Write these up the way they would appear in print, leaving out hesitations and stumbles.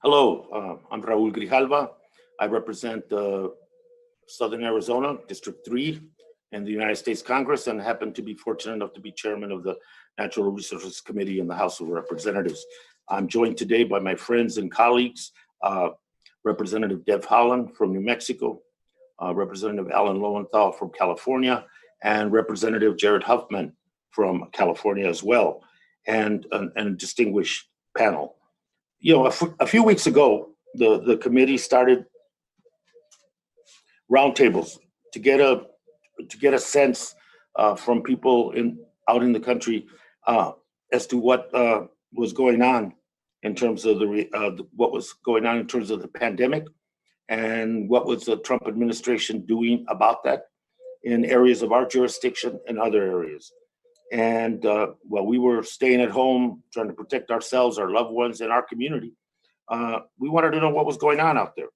Hello, I'm Raul Grijalva. I represent Southern Arizona, District 3, in the United States Congress, and happen to be fortunate enough to be chairman of the Natural Resources Committee in the House of Representatives. I'm joined today by my friends and colleagues, Representative Deb Haaland from New Mexico, Representative Alan Lowenthal from California, and Representative Jared Huffman from California as well, and a distinguished panel. A few weeks ago, the committee started roundtables to get a sense from people out in the country as to what was going on in terms of what was going on in terms of the pandemic, and what was the Trump administration doing about that in areas of our jurisdiction and other areas. And while we were staying at home, trying to protect ourselves, our loved ones, and our community, we wanted to know what was going on out there.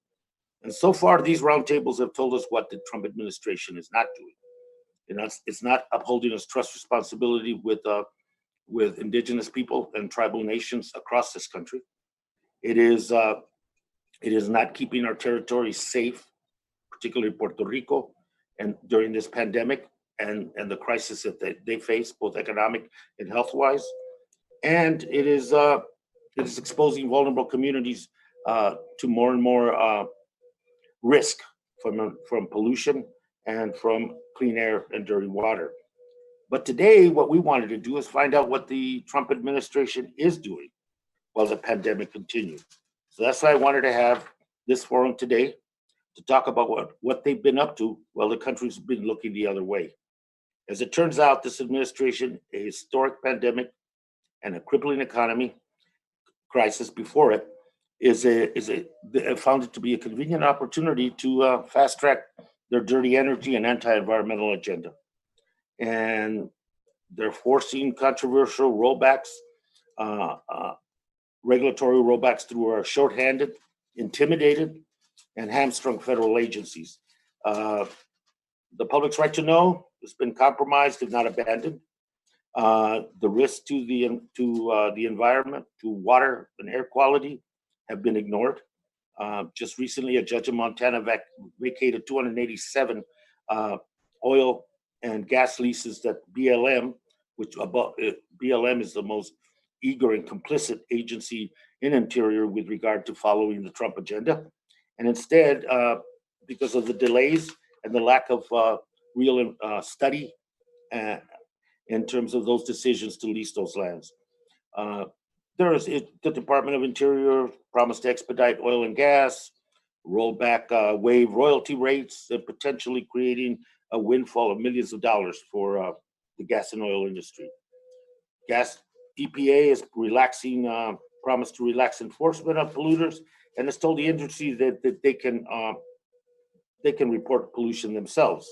And so far, these roundtables have told us what the Trump administration is not doing. It's not upholding its trust responsibility with indigenous people and tribal nations across this country. It is not keeping our territories safe, particularly Puerto Rico, and during this pandemic and the crisis that they face, both economic and health-wise. And it is exposing vulnerable communities to more and more risk from pollution and from clean air and dirty water. But today, what we wanted to do is find out what the Trump administration is doing while the pandemic continues. So that's why I wanted to have this forum today to talk about what they've been up to while the country's been looking the other way. As it turns out, this administration, a historic pandemic and a crippling economy crisis before it, found it to be a convenient opportunity to fast track their dirty energy and anti-environmental agenda. And they're forcing controversial rollbacks, regulatory rollbacks through our shorthanded, intimidated, and hamstrung federal agencies. The public's right to know has been compromised, if not abandoned. The risks to the environment, to water and air quality, have been ignored. Just recently, a judge in Montana vacated 287 oil and gas leases that BLM, BLM is the most eager and complicit agency in Interior with regard to following the Trump agenda. And instead, because of the delays and the lack of real study in terms of those decisions to lease those lands. The Department of Interior promised to expedite oil and gas, roll back waive royalty rates, and potentially creating a windfall of millions of dollars for the gas and oil industry. EPA is promised to relax enforcement of polluters, and has told the industry that they can report pollution themselves.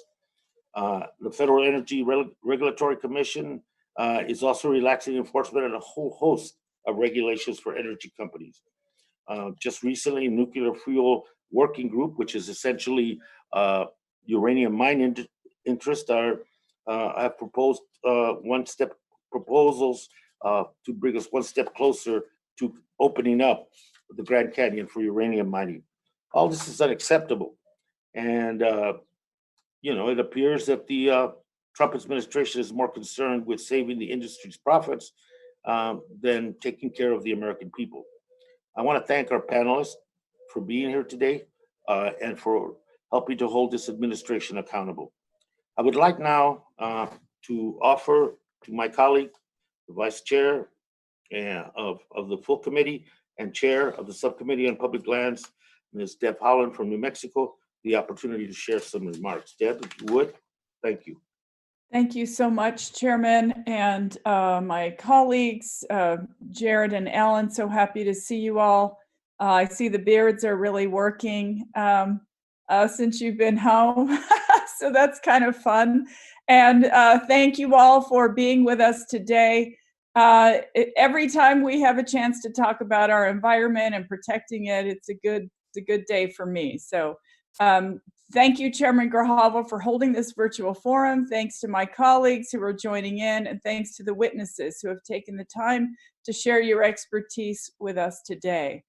The Federal Energy Regulatory Commission is also relaxing enforcement on a whole host of regulations for energy companies. Just recently, Nuclear Fuel Working Group, which is essentially uranium mine interest, have proposed one-step proposals to bring us one step closer to opening up the Grand Canyon for uranium mining. All this is unacceptable. And it appears that the Trump administration is more concerned with saving the industry's profits than taking care of the American people. I want to thank our panelists for being here today and for helping to hold this administration accountable. I would like now to offer to my colleague, the vice chair of the full committee and chair of the subcommittee on public lands, Ms. Deb Haaland from New Mexico, the opportunity to share some remarks. Deb, if you would, thank you. Thank you so much, Chairman, and my colleagues, Jared and Alan. So happy to see you all. I see the beards are really working since you've been home, so that's kind of fun. And thank you all for being with us today. Every time we have a chance to talk about our environment and protecting it, it's a good day for me. So thank you, Chairman Grijalva, for holding this virtual forum. Thanks to my colleagues who are joining in, and thanks to the witnesses who have taken the time to share your expertise with us today.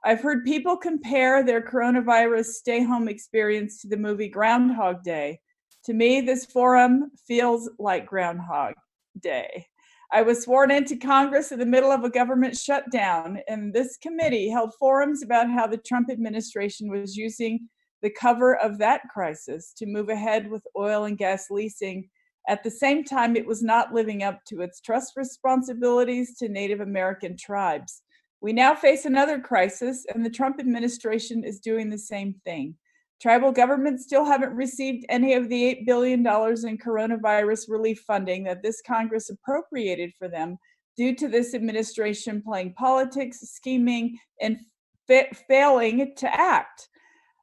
I've heard people compare their coronavirus stay-home experience to the movie Groundhog Day. To me, this forum feels like Groundhog Day. I was sworn into Congress in the middle of a government shutdown, and this committee held forums about how the Trump administration was using the cover of that crisis to move ahead with oil and gas leasing. At the same time, it was not living up to its trust responsibilities to Native American tribes. We now face another crisis, and the Trump administration is doing the same thing. Tribal governments still haven't received any of the $8 billion in coronavirus relief funding that this Congress appropriated for them due to this administration playing politics, scheming, and failing to act.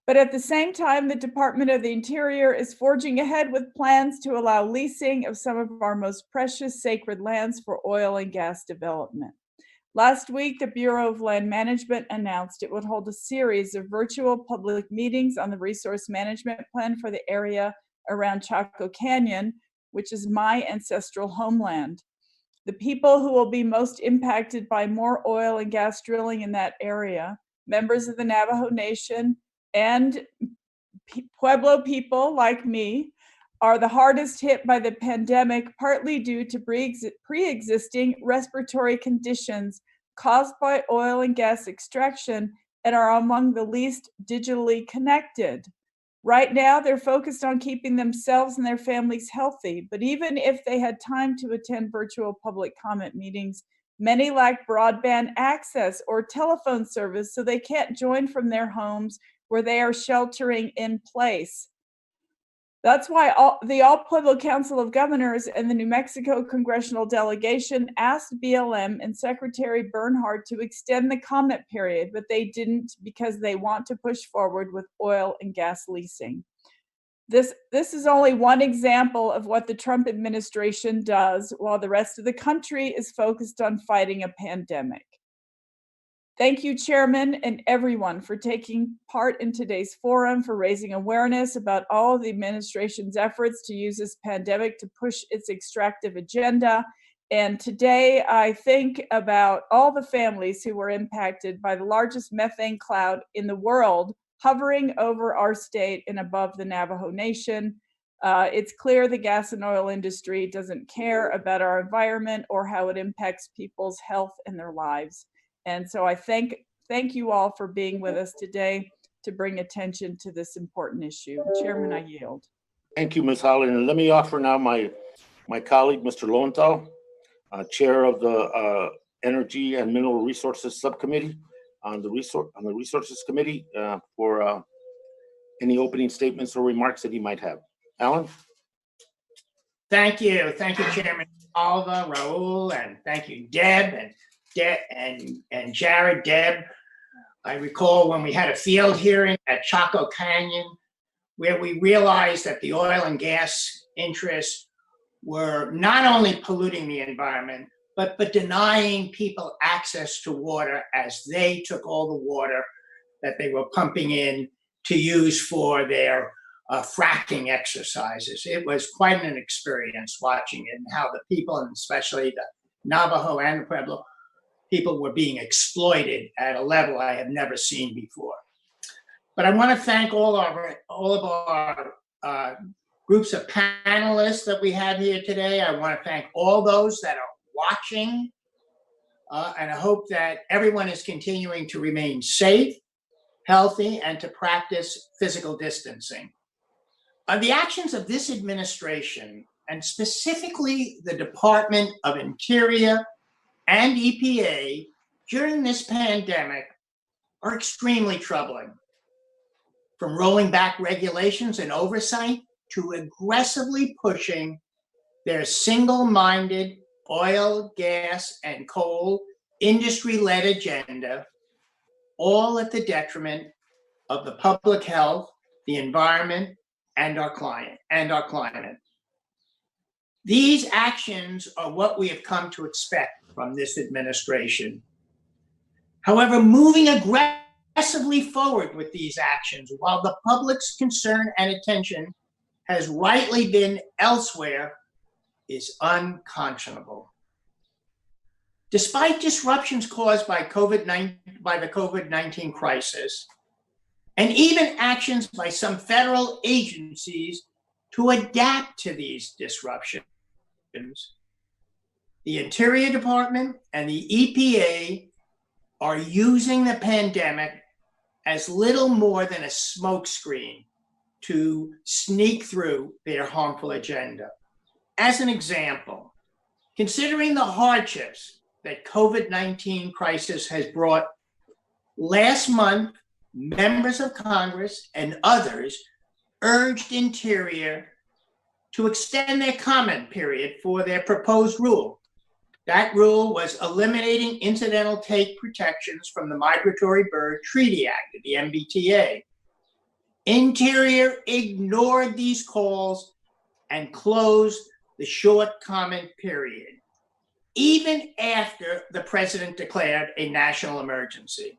But at the same time, the Department of the Interior is forging ahead with plans to allow leasing of some of our most precious sacred lands for oil and gas development. Last week, the Bureau of Land Management announced it would hold a series of virtual public meetings on the resource management plan for the area around Chaco Canyon, which is my ancestral homeland. The people who will be most impacted by more oil and gas drilling in that area, members of the Navajo Nation and Pueblo people like me, are the hardest hit by the pandemic, partly due to pre-existing respiratory conditions caused by oil and gas extraction, and are among the least digitally connected. Right now, they're focused on keeping themselves and their families healthy, but even if they had time to attend virtual public comment meetings, many lack broadband access or telephone service, so they can't join from their homes where they are sheltering in place. That's why the All Pueblo Council of Governors and the New Mexico Congressional Delegation asked BLM and Secretary Bernhardt to extend the comment period, but they didn't because they want to push forward with oil and gas leasing. This is only one example of what the Trump administration does while the rest of the country is focused on fighting a pandemic. Thank you, Chairman, and everyone for taking part in today's forum, for raising awareness about all of the administration's efforts to use this pandemic to push its extractive agenda. And today, I think about all the families who were impacted by the largest methane cloud in the world hovering over our state and above the Navajo Nation. It's clear the gas and oil industry doesn't care about our environment or how it impacts people's health and their lives. And so I thank you all for being with us today to bring attention to this important issue. Chairman, I yield. Thank you, Ms. Holland. And let me offer now my colleague, Mr. Lowenthal, Chair of the Energy and Mineral Resources Subcommittee on the Resources Committee for any opening statements or remarks that he might have. Alan? Thank you, Chairman Alva, Raul, and thank you, Deb, and Jared. Deb, I recall when we had a field hearing at Chaco Canyon where we realized that the oil and gas interests were not only polluting the environment, but denying people access to water as they took all the water that they were pumping in to use for their fracking exercises. It was quite an experience watching it and how the people, and especially the Navajo and the Pueblo people, were being exploited at a level I have never seen before. But I want to thank all of our groups of panelists that we have here today. I want to thank all those that are watching, and I hope that everyone is continuing to remain safe, healthy, and to practice physical distancing. The actions of this administration, and specifically the Department of Interior and EPA during this pandemic, are extremely troubling. From rolling back regulations and oversight to aggressively pushing their single-minded oil, gas, and coal industry-led agenda, all at the detriment of the public health, the environment, and our climate. These actions are what we have come to expect from this administration. However, moving aggressively forward with these actions while the public's concern and attention has rightly been elsewhere is unconscionable. Despite disruptions caused by the COVID-19 crisis, and even actions by some federal agencies to adapt to these disruptions, the Interior Department and the EPA are using the pandemic as little more than a smokescreen to sneak through their harmful agenda. As an example, considering the hardships that COVID-19 crisis has brought, last month, members of Congress and others urged Interior to extend their comment period for their proposed rule. That rule was eliminating incidental take protections from the Migratory Bird Treaty Act, the MBTA. Interior ignored these calls and closed the short comment period, even after the president declared a national emergency.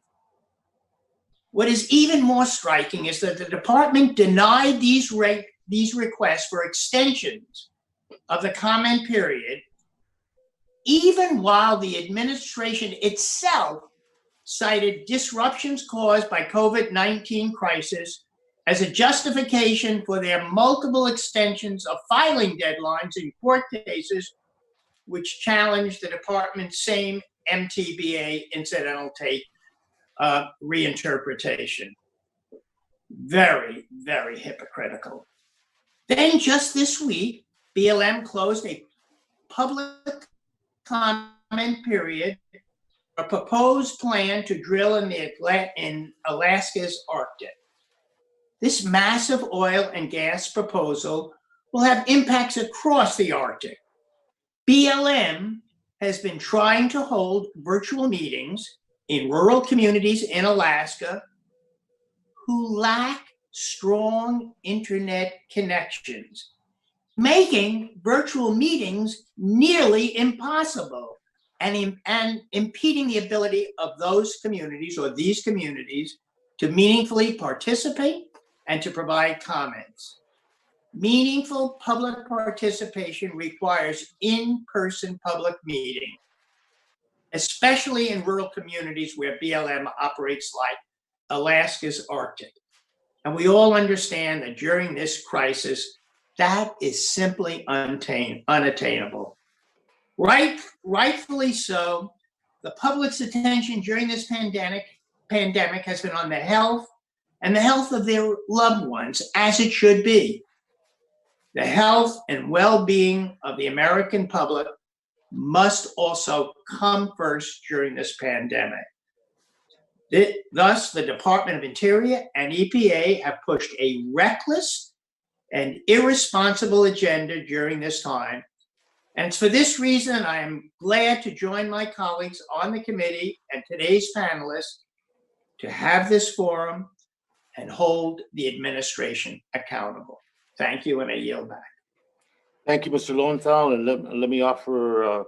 What is even more striking is that the department denied these requests for extensions of the comment period, even while the administration itself cited disruptions caused by COVID-19 crisis as a justification for their multiple extensions of filing deadlines in court cases which challenged the department's same MTBA incidental take reinterpretation. Very, very hypocritical. Then just this week, BLM closed a public comment period, a proposed plan to drill in Alaska's Arctic. This massive oil and gas proposal will have impacts across the Arctic. BLM has been trying to hold virtual meetings in rural communities in Alaska who lack strong internet connections, making virtual meetings nearly impossible and impeding the ability of those communities or these communities to meaningfully participate and to provide comments. Meaningful public participation requires in-person public meeting, especially in rural communities where BLM operates like Alaska's Arctic. And we all understand that during this crisis, that is simply unattainable. Rightfully so, the public's attention during this pandemic has been on the health and the health of their loved ones, as it should be. The health and well-being of the American public must also come first during this pandemic. Thus, the Department of Interior and EPA have pushed a reckless and irresponsible agenda during this time. And it's for this reason I am glad to join my colleagues on the committee and today's panelists to have this forum and hold the administration accountable. Thank you, and I yield back. Thank you, Mr. Lowenthal, and let me offer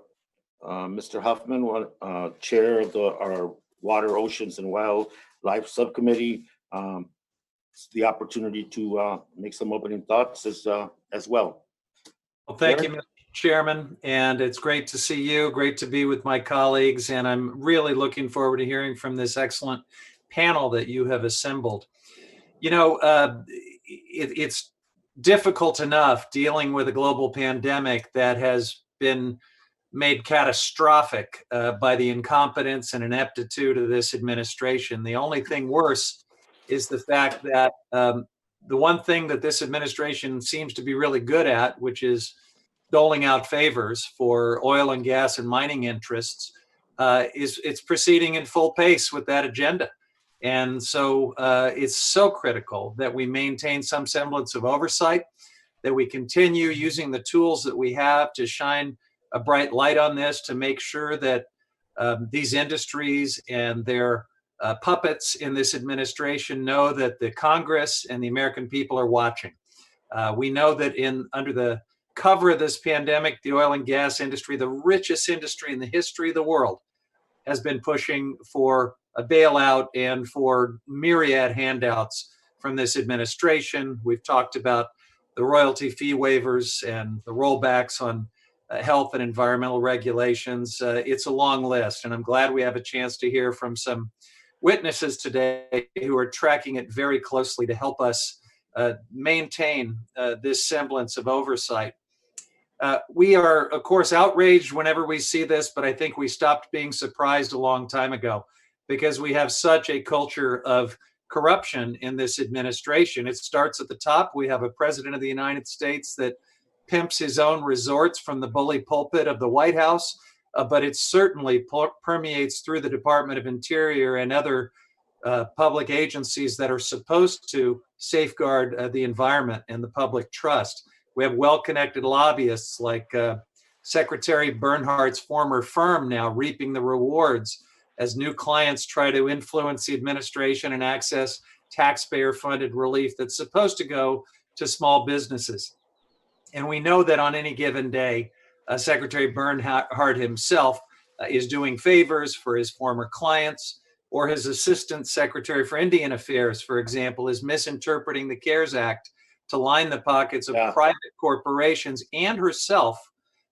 Mr. Huffman, chair of our Water, Oceans, and Wildlife Subcommittee, the opportunity to make some opening thoughts as well. Well, thank you, Mr. Chairman, and it's great to see you, great to be with my colleagues, and I'm really looking forward to hearing from this excellent panel that you have assembled. You know, it's difficult enough dealing with a global pandemic that has been made catastrophic by the incompetence and ineptitude of this administration. The only thing worse is the fact that the one thing that this administration seems to be really good at, which is doling out favors for oil and gas and mining interests, it's proceeding in full pace with that agenda. And so it's so critical that we maintain some semblance of oversight, that we continue using the tools that we have to shine a bright light on this, to make sure that these industries and their puppets in this administration know that the Congress and the American people are watching. We know that under the cover of this pandemic, the oil and gas industry, the richest industry in the history of the world, has been pushing for a bailout and for myriad handouts from this administration. We've talked about the royalty fee waivers and the rollbacks on health and environmental regulations. It's a long list, and I'm glad we have a chance to hear from some witnesses today who are tracking it very closely to help us maintain this semblance of oversight. We are, of course, outraged whenever we see this, but I think we stopped being surprised a long time ago because we have such a culture of corruption in this administration. It starts at the top. We have a president of the United States that pimps his own resorts from the bully pulpit of the White House, but it certainly permeates through the Department of Interior and other public agencies that are supposed to safeguard the environment and the public trust. We have well-connected lobbyists like Secretary Bernhardt's former firm now reaping the rewards as new clients try to influence the administration and access taxpayer-funded relief that's supposed to go to small businesses. And we know that on any given day, Secretary Bernhardt himself is doing favors for his former clients, or his Assistant Secretary for Indian Affairs, for example, is misinterpreting the CARES Act to line the pockets of private corporations and herself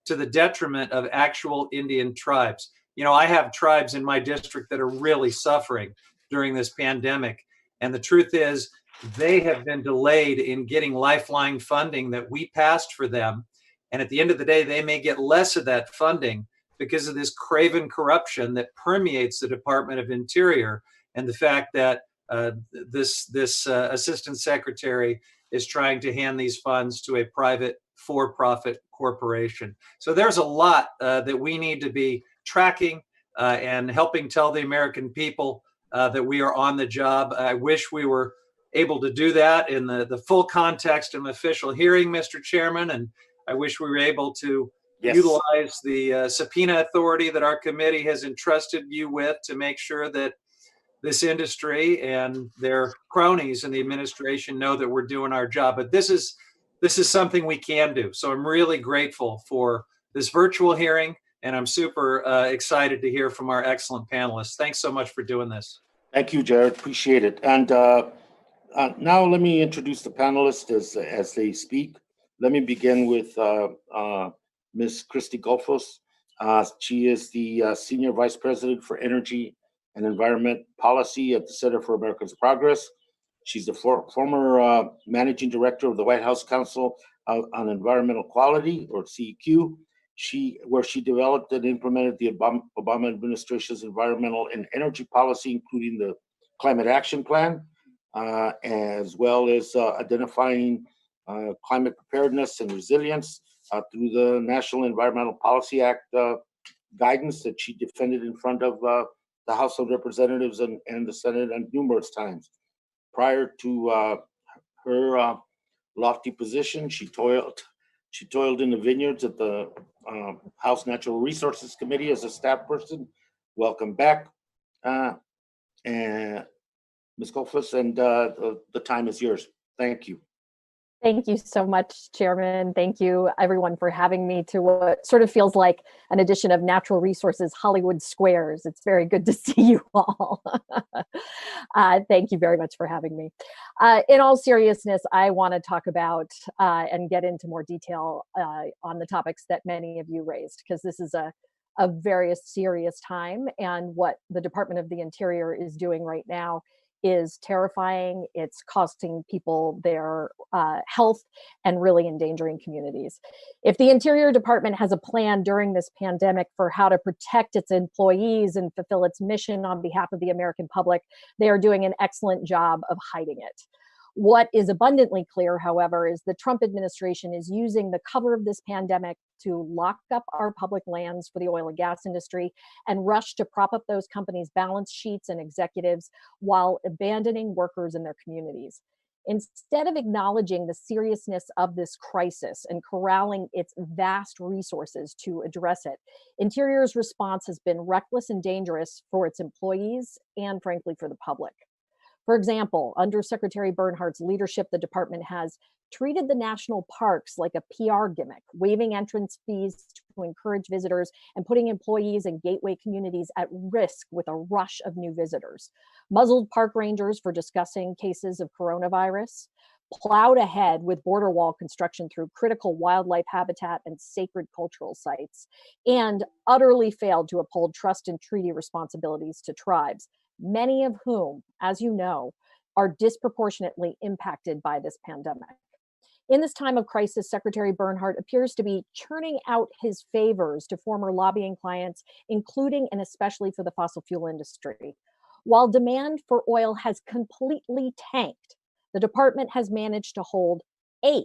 to the detriment of actual Indian tribes. You know, I have tribes in my district that are really suffering during this pandemic. And the truth is, they have been delayed in getting lifeline funding that we passed for them. And at the end of the day, they may get less of that funding because of this craven corruption that permeates the Department of Interior and the fact that this Assistant Secretary is trying to hand these funds to a private for-profit corporation. So there's a lot that we need to be tracking and helping tell the American people that we are on the job. I wish we were able to do that in the full context of an official hearing, Mr. Chairman, and I wish we were able to utilize the subpoena authority that our committee has entrusted you with to make sure that this industry and their cronies in the administration know that we're doing our job. But this is something we can do. So I'm really grateful for this virtual hearing, and I'm super excited to hear from our excellent panelists. Thanks so much for doing this. Thank you, Jared. Appreciate it. And now let me introduce the panelists as they speak. Let me begin with Ms. Christy Goldfuss. She is the Senior Vice President for Energy and Environment Policy at the Center for America's Progress. She's the former Managing Director of the White House Council on Environmental Quality, or CEQ, where she developed and implemented the Obama administration's environmental and energy policy, including the Climate Action Plan, as well as identifying climate preparedness and resilience through the National Environmental Policy Act guidance that she defended in front of the House of Representatives and the Senate on numerous times. Prior to her lofty position, she toiled in the vineyards at the House Natural Resources Committee as a staff person. Welcome back, and Ms. Goldfuss, and the time is yours. Thank you. Thank you so much, Chairman. Thank you, everyone, for having me to what sort of feels like an edition of Natural Resources Hollywood Squares. It's very good to see you all. Thank you very much for having me. In all seriousness, I want to talk about and get into more detail on the topics that many of you raised, because this is a very serious time, and what the Department of the Interior is doing right now is terrifying. It's costing people their health and really endangering communities. If the Interior Department has a plan during this pandemic for how to protect its employees and fulfill its mission on behalf of the American public, they are doing an excellent job of hiding it. What is abundantly clear, however, is the Trump administration is using the cover of this pandemic to lock up our public lands for the oil and gas industry and rush to prop up those companies' balance sheets and executives while abandoning workers in their communities. Instead of acknowledging the seriousness of this crisis and corralling its vast resources to address it, Interior's response has been reckless and dangerous for its employees and, frankly, for the public. For example, under Secretary Bernhardt's leadership, the department has treated the national parks like a PR gimmick, waiving entrance fees to encourage visitors and putting employees and gateway communities at risk with a rush of new visitors, muzzled park rangers for discussing cases of coronavirus, plowed ahead with border wall construction through critical wildlife habitat and sacred cultural sites, and utterly failed to uphold trust and treaty responsibilities to tribes, many of whom, as you know, are disproportionately impacted by this pandemic. In this time of crisis, Secretary Bernhardt appears to be churning out his favors to former lobbying clients, including and especially for the fossil fuel industry. While demand for oil has completely tanked, the department has managed to hold 8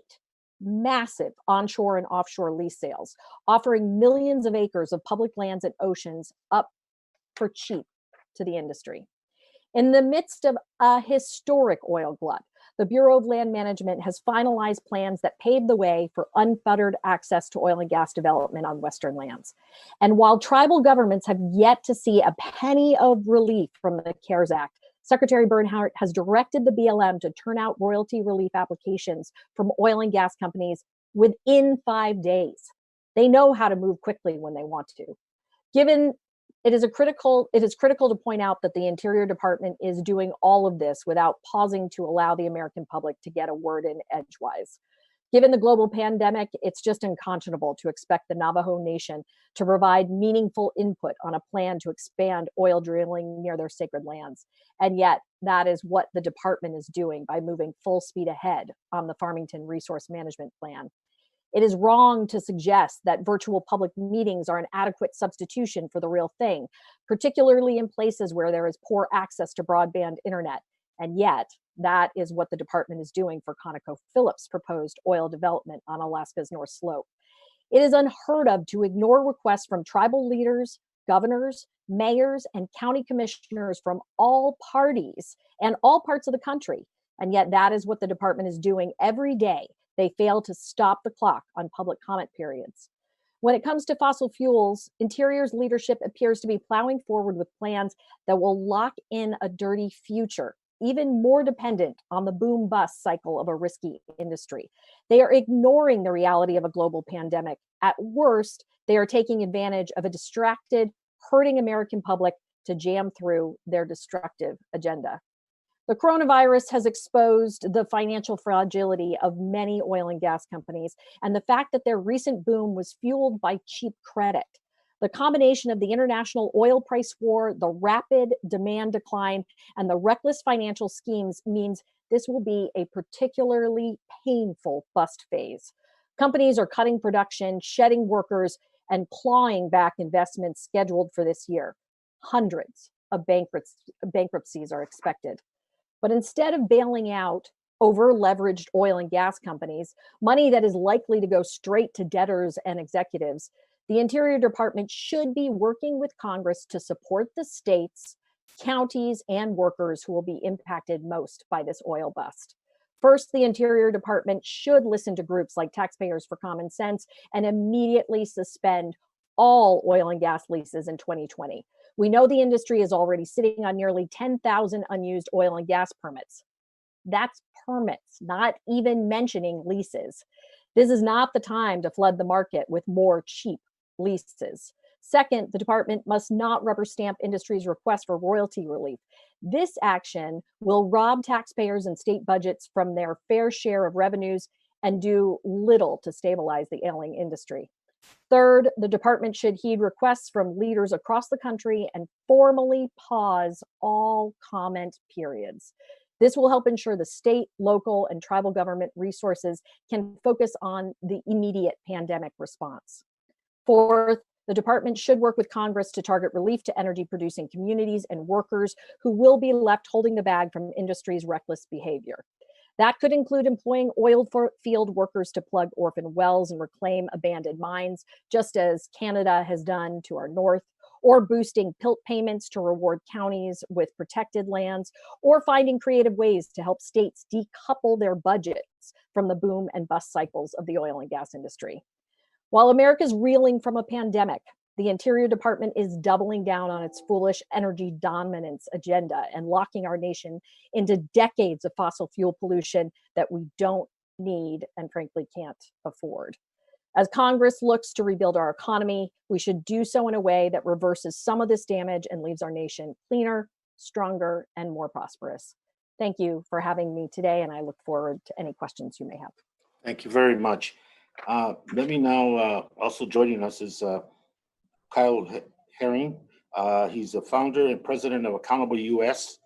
massive onshore and offshore lease sales, offering millions of acres of public lands and oceans up for cheap to the industry. In the midst of a historic oil glut, the Bureau of Land Management has finalized plans that pave the way for unfettered access to oil and gas development on Western lands. And while tribal governments have yet to see a penny of relief from the CARES Act, Secretary Bernhardt has directed the BLM to turn out royalty relief applications from oil and gas companies within 5 days. They know how to move quickly when they want to. It is critical to point out that the Interior Department is doing all of this without pausing to allow the American public to get a word in edgewise. Given the global pandemic, it's just unconscionable to expect the Navajo Nation to provide meaningful input on a plan to expand oil drilling near their sacred lands. And yet, that is what the department is doing by moving full speed ahead on the Farmington Resource Management Plan. It is wrong to suggest that virtual public meetings are an adequate substitution for the real thing, particularly in places where there is poor access to broadband internet. And yet, that is what the department is doing for ConocoPhillips' proposed oil development on Alaska's North Slope. It is unheard of to ignore requests from tribal leaders, governors, mayors, and county commissioners from all parties and all parts of the country. And yet, that is what the department is doing every day. They fail to stop the clock on public comment periods. When it comes to fossil fuels, Interior's leadership appears to be plowing forward with plans that will lock in a dirty future, even more dependent on the boom-bust cycle of a risky industry. They are ignoring the reality of a global pandemic. At worst, they are taking advantage of a distracted, hurting American public to jam through their destructive agenda. The coronavirus has exposed the financial fragility of many oil and gas companies and the fact that their recent boom was fueled by cheap credit. The combination of the international oil price war, the rapid demand decline, and the reckless financial schemes means this will be a particularly painful bust phase. Companies are cutting production, shedding workers, and clawing back investments scheduled for this year. Hundreds of bankruptcies are expected. But instead of bailing out over-leveraged oil and gas companies, money that is likely to go straight to debtors and executives, the Interior Department should be working with Congress to support the states, counties, and workers who will be impacted most by this oil bust. First, the Interior Department should listen to groups like Taxpayers for Common Sense and immediately suspend all oil and gas leases in 2020. We know the industry is already sitting on nearly 10,000 unused oil and gas permits. That's permits, not even mentioning leases. This is not the time to flood the market with more cheap leases. Second, the department must not rubber stamp industry's request for royalty relief. This action will rob taxpayers and state budgets from their fair share of revenues and do little to stabilize the ailing industry. Third, the department should heed requests from leaders across the country and formally pause all comment periods. This will help ensure the state, local, and tribal government resources can focus on the immediate pandemic response. Fourth, the department should work with Congress to target relief to energy-producing communities and workers who will be left holding the bag from industry's reckless behavior. That could include employing oil field workers to plug orphan wells and reclaim abandoned mines, just as Canada has done to our north, or boosting PILT payments to reward counties with protected lands, or finding creative ways to help states decouple their budgets from the boom and bust cycles of the oil and gas industry. While America's reeling from a pandemic, the Interior Department is doubling down on its foolish energy dominance agenda and locking our nation into decades of fossil fuel pollution that we don't need and frankly can't afford. As Congress looks to rebuild our economy, we should do so in a way that reverses some of this damage and leaves our nation cleaner, stronger, and more prosperous. Thank you for having me today, and I look forward to any questions you may have. Thank you very much. Let me now, also joining us is Kyle Herring. He's the founder and president of Accountable US,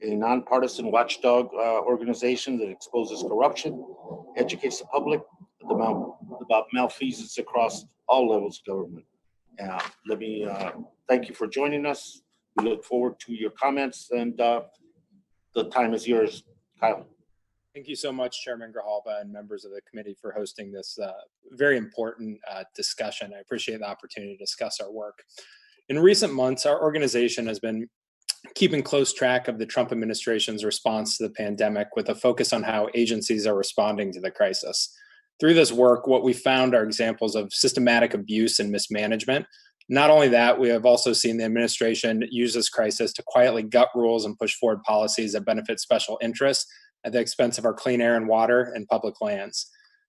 a nonpartisan watchdog organization that exposes corruption, educates the public about malfeasance across all levels of government. Let me thank you for joining us. We look forward to your comments, and the time is yours, Kyle. Thank you so much, Chairman Grijalva and members of the committee for hosting this very important discussion. I appreciate the opportunity to discuss our work. In recent months, our organization has been keeping close track of the Trump administration's response to the pandemic with a focus on how agencies are responding to the crisis. Through this work, what we found are examples of systematic abuse and mismanagement. Not only that, we have also seen the administration use this crisis to quietly gut rules and push forward policies that benefit special interests at the expense of our clean air and water and public lands.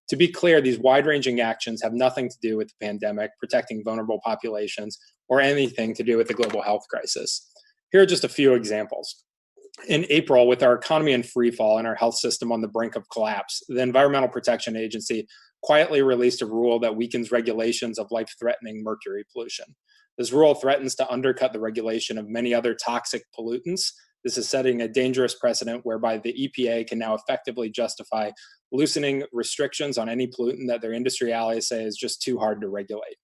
To be clear, these wide-ranging actions have nothing to do with the pandemic, protecting vulnerable populations, or anything to do with the global health crisis. Here are just a few examples. In April, with our economy in free fall and our health system on the brink of collapse, the Environmental Protection Agency quietly released a rule that weakens regulations of life-threatening mercury pollution. This rule threatens to undercut the regulation of many other toxic pollutants. This is setting a dangerous precedent whereby the EPA can now effectively justify loosening restrictions on any pollutant that their industry allies say is just too hard to regulate.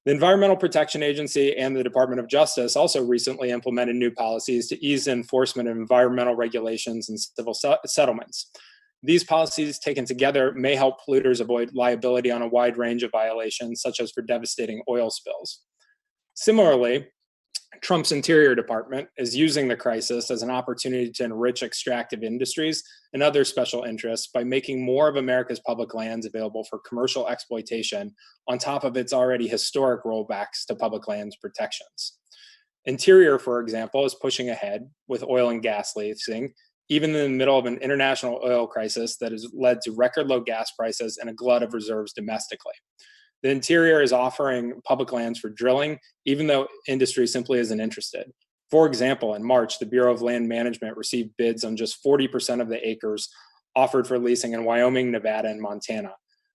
The Environmental Protection Agency and the Department of Justice also recently implemented new policies to ease enforcement of environmental regulations and civil settlements. These policies taken together may help polluters avoid liability on a wide range of violations, such as for devastating oil spills. Similarly, Trump's Interior Department is using the crisis as an opportunity to enrich extractive industries and other special interests by making more of America's public lands available for commercial exploitation on top of its already historic rollbacks to public lands protections. Interior, for example, is pushing ahead with oil and gas leasing, even in the middle of an international oil crisis that has led to record low gas prices and a glut of reserves domestically. The Interior is offering public lands for drilling, even though industry simply isn't interested. For example, in March, the Bureau of Land Management received bids on just 40% of the acres offered for leasing in Wyoming, Nevada, and Montana.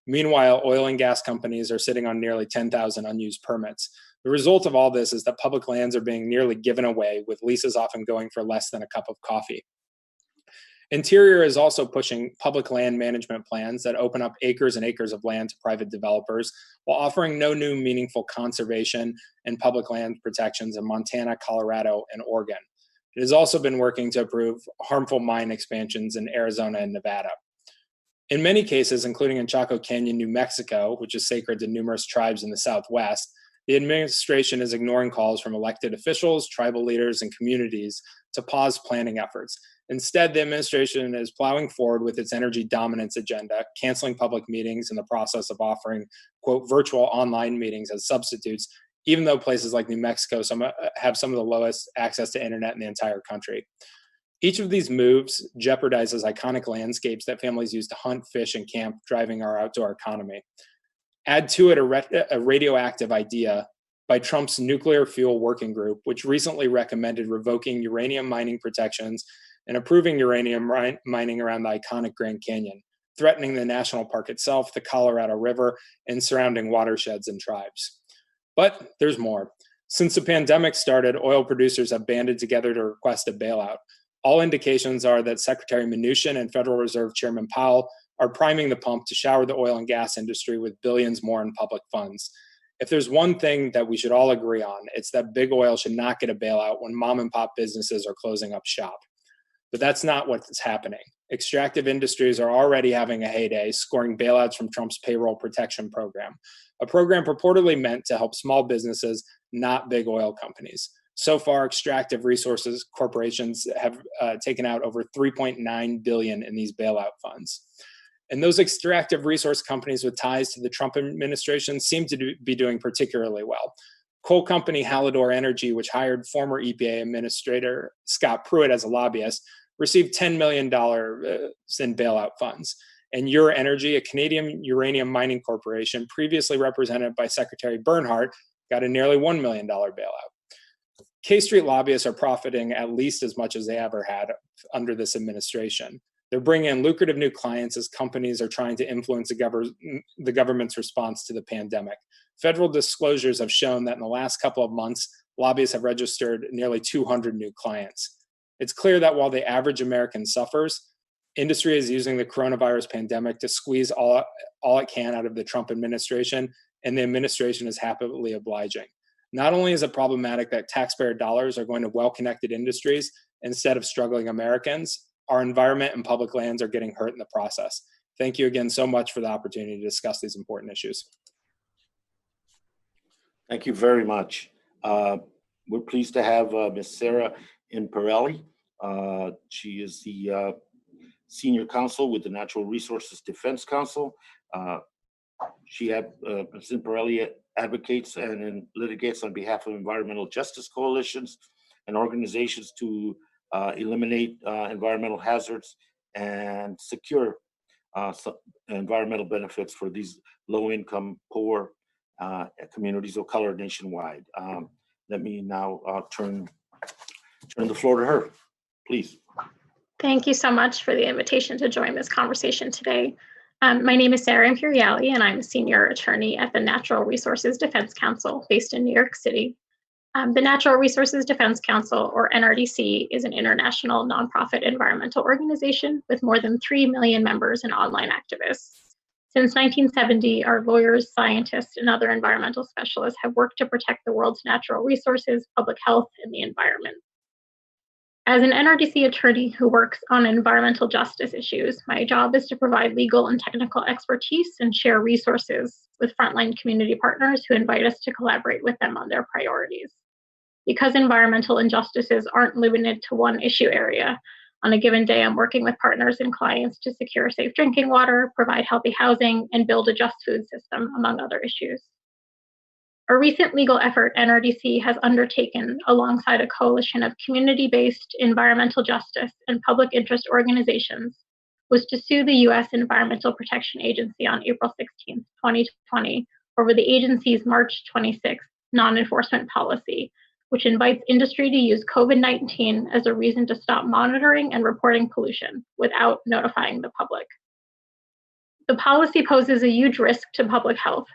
Meanwhile, oil and gas companies are sitting on nearly 10,000 unused permits. The result of all this is that public lands are being nearly given away, with leases often going for less than a cup of coffee. Interior is also pushing public land management plans that open up acres and acres of land to private developers while offering no new meaningful conservation and public land protections in Montana, Colorado, and Oregon. It has also been working to approve harmful mine expansions in Arizona and Nevada. In many cases, including in Chaco Canyon, New Mexico, which is sacred to numerous tribes in the Southwest, the administration is ignoring calls from elected officials, tribal leaders, and communities to pause planning efforts. Instead, the administration is plowing forward with its energy dominance agenda, canceling public meetings in the process of offering, quote, virtual online meetings as substitutes, even though places like New Mexico have some of the lowest access to internet in the entire country. Each of these moves jeopardizes iconic landscapes that families use to hunt, fish, and camp, driving our outdoor economy. Add to it a radioactive idea by Trump's Nuclear Fuel Working Group, which recently recommended revoking uranium mining protections and approving uranium mining around the iconic Grand Canyon, threatening the national park itself, the Colorado River, and surrounding watersheds and tribes. But there's more. Since the pandemic started, oil producers have banded together to request a bailout. All indications are that Secretary Mnuchin and Federal Reserve Chairman Powell are priming the pump to shower the oil and gas industry with billions more in public funds. If there's one thing that we should all agree on, it's that big oil should not get a bailout when mom and pop businesses are closing up shop. But that's not what's happening. Extractive industries are already having a heyday, scoring bailouts from Trump's payroll protection program, a program purportedly meant to help small businesses, not big oil companies. So far, extractive resources corporations have taken out over $3.9 billion in these bailout funds. And those extractive resource companies with ties to the Trump administration seem to be doing particularly well. Coal company Hallador Energy, which hired former EPA Administrator Scott Pruitt as a lobbyist, received $10 million in bailout funds. And Energy, a Canadian uranium mining corporation previously represented by Secretary Bernhardt, got a nearly $1 million bailout. K Street lobbyists are profiting at least as much as they ever had under this administration. They're bringing in lucrative new clients as companies are trying to influence the government's response to the pandemic. Federal disclosures have shown that in the last couple of months, lobbyists have registered nearly 200 new clients. It's clear that while the average American suffers, industry is using the coronavirus pandemic to squeeze all it can out of the Trump administration, and the administration is happily obliging. Not only is it problematic that taxpayer dollars are going to well-connected industries instead of struggling Americans, our environment and public lands are getting hurt in the process. Thank you again so much for the opportunity to discuss these important issues. Thank you very much. We're pleased to have Ms. Sara Imperiale. She is the Senior Counsel with the Natural Resources Defense Council. Ms. Imperiale advocates and litigates on behalf of environmental justice coalitions and organizations to eliminate environmental hazards and secure environmental benefits for these low-income, poor communities of color nationwide. Let me now turn the floor to her, please. Thank you so much for the invitation to join this conversation today. My name is Sara Imperiale, and I'm a senior attorney at the Natural Resources Defense Council based in New York City. The Natural Resources Defense Council, or NRDC, is an international nonprofit environmental organization with more than 3 million members and online activists. Since 1970, our lawyers, scientists, and other environmental specialists have worked to protect the world's natural resources, public health, and the environment. As an NRDC attorney who works on environmental justice issues, my job is to provide legal and technical expertise and share resources with frontline community partners who invite us to collaborate with them on their priorities. Because environmental injustices aren't limited to one issue area, on a given day I'm working with partners and clients to secure safe drinking water, provide healthy housing, and build a just food system, among other issues. A recent legal effort NRDC has undertaken alongside a coalition of community-based environmental justice and public interest organizations was to sue the U.S. Environmental Protection Agency on April 16, 2020, over the agency's March 26 non-enforcement policy, which invites industry to use COVID-19 as a reason to stop monitoring and reporting pollution without notifying the public. The policy poses a huge risk to public health,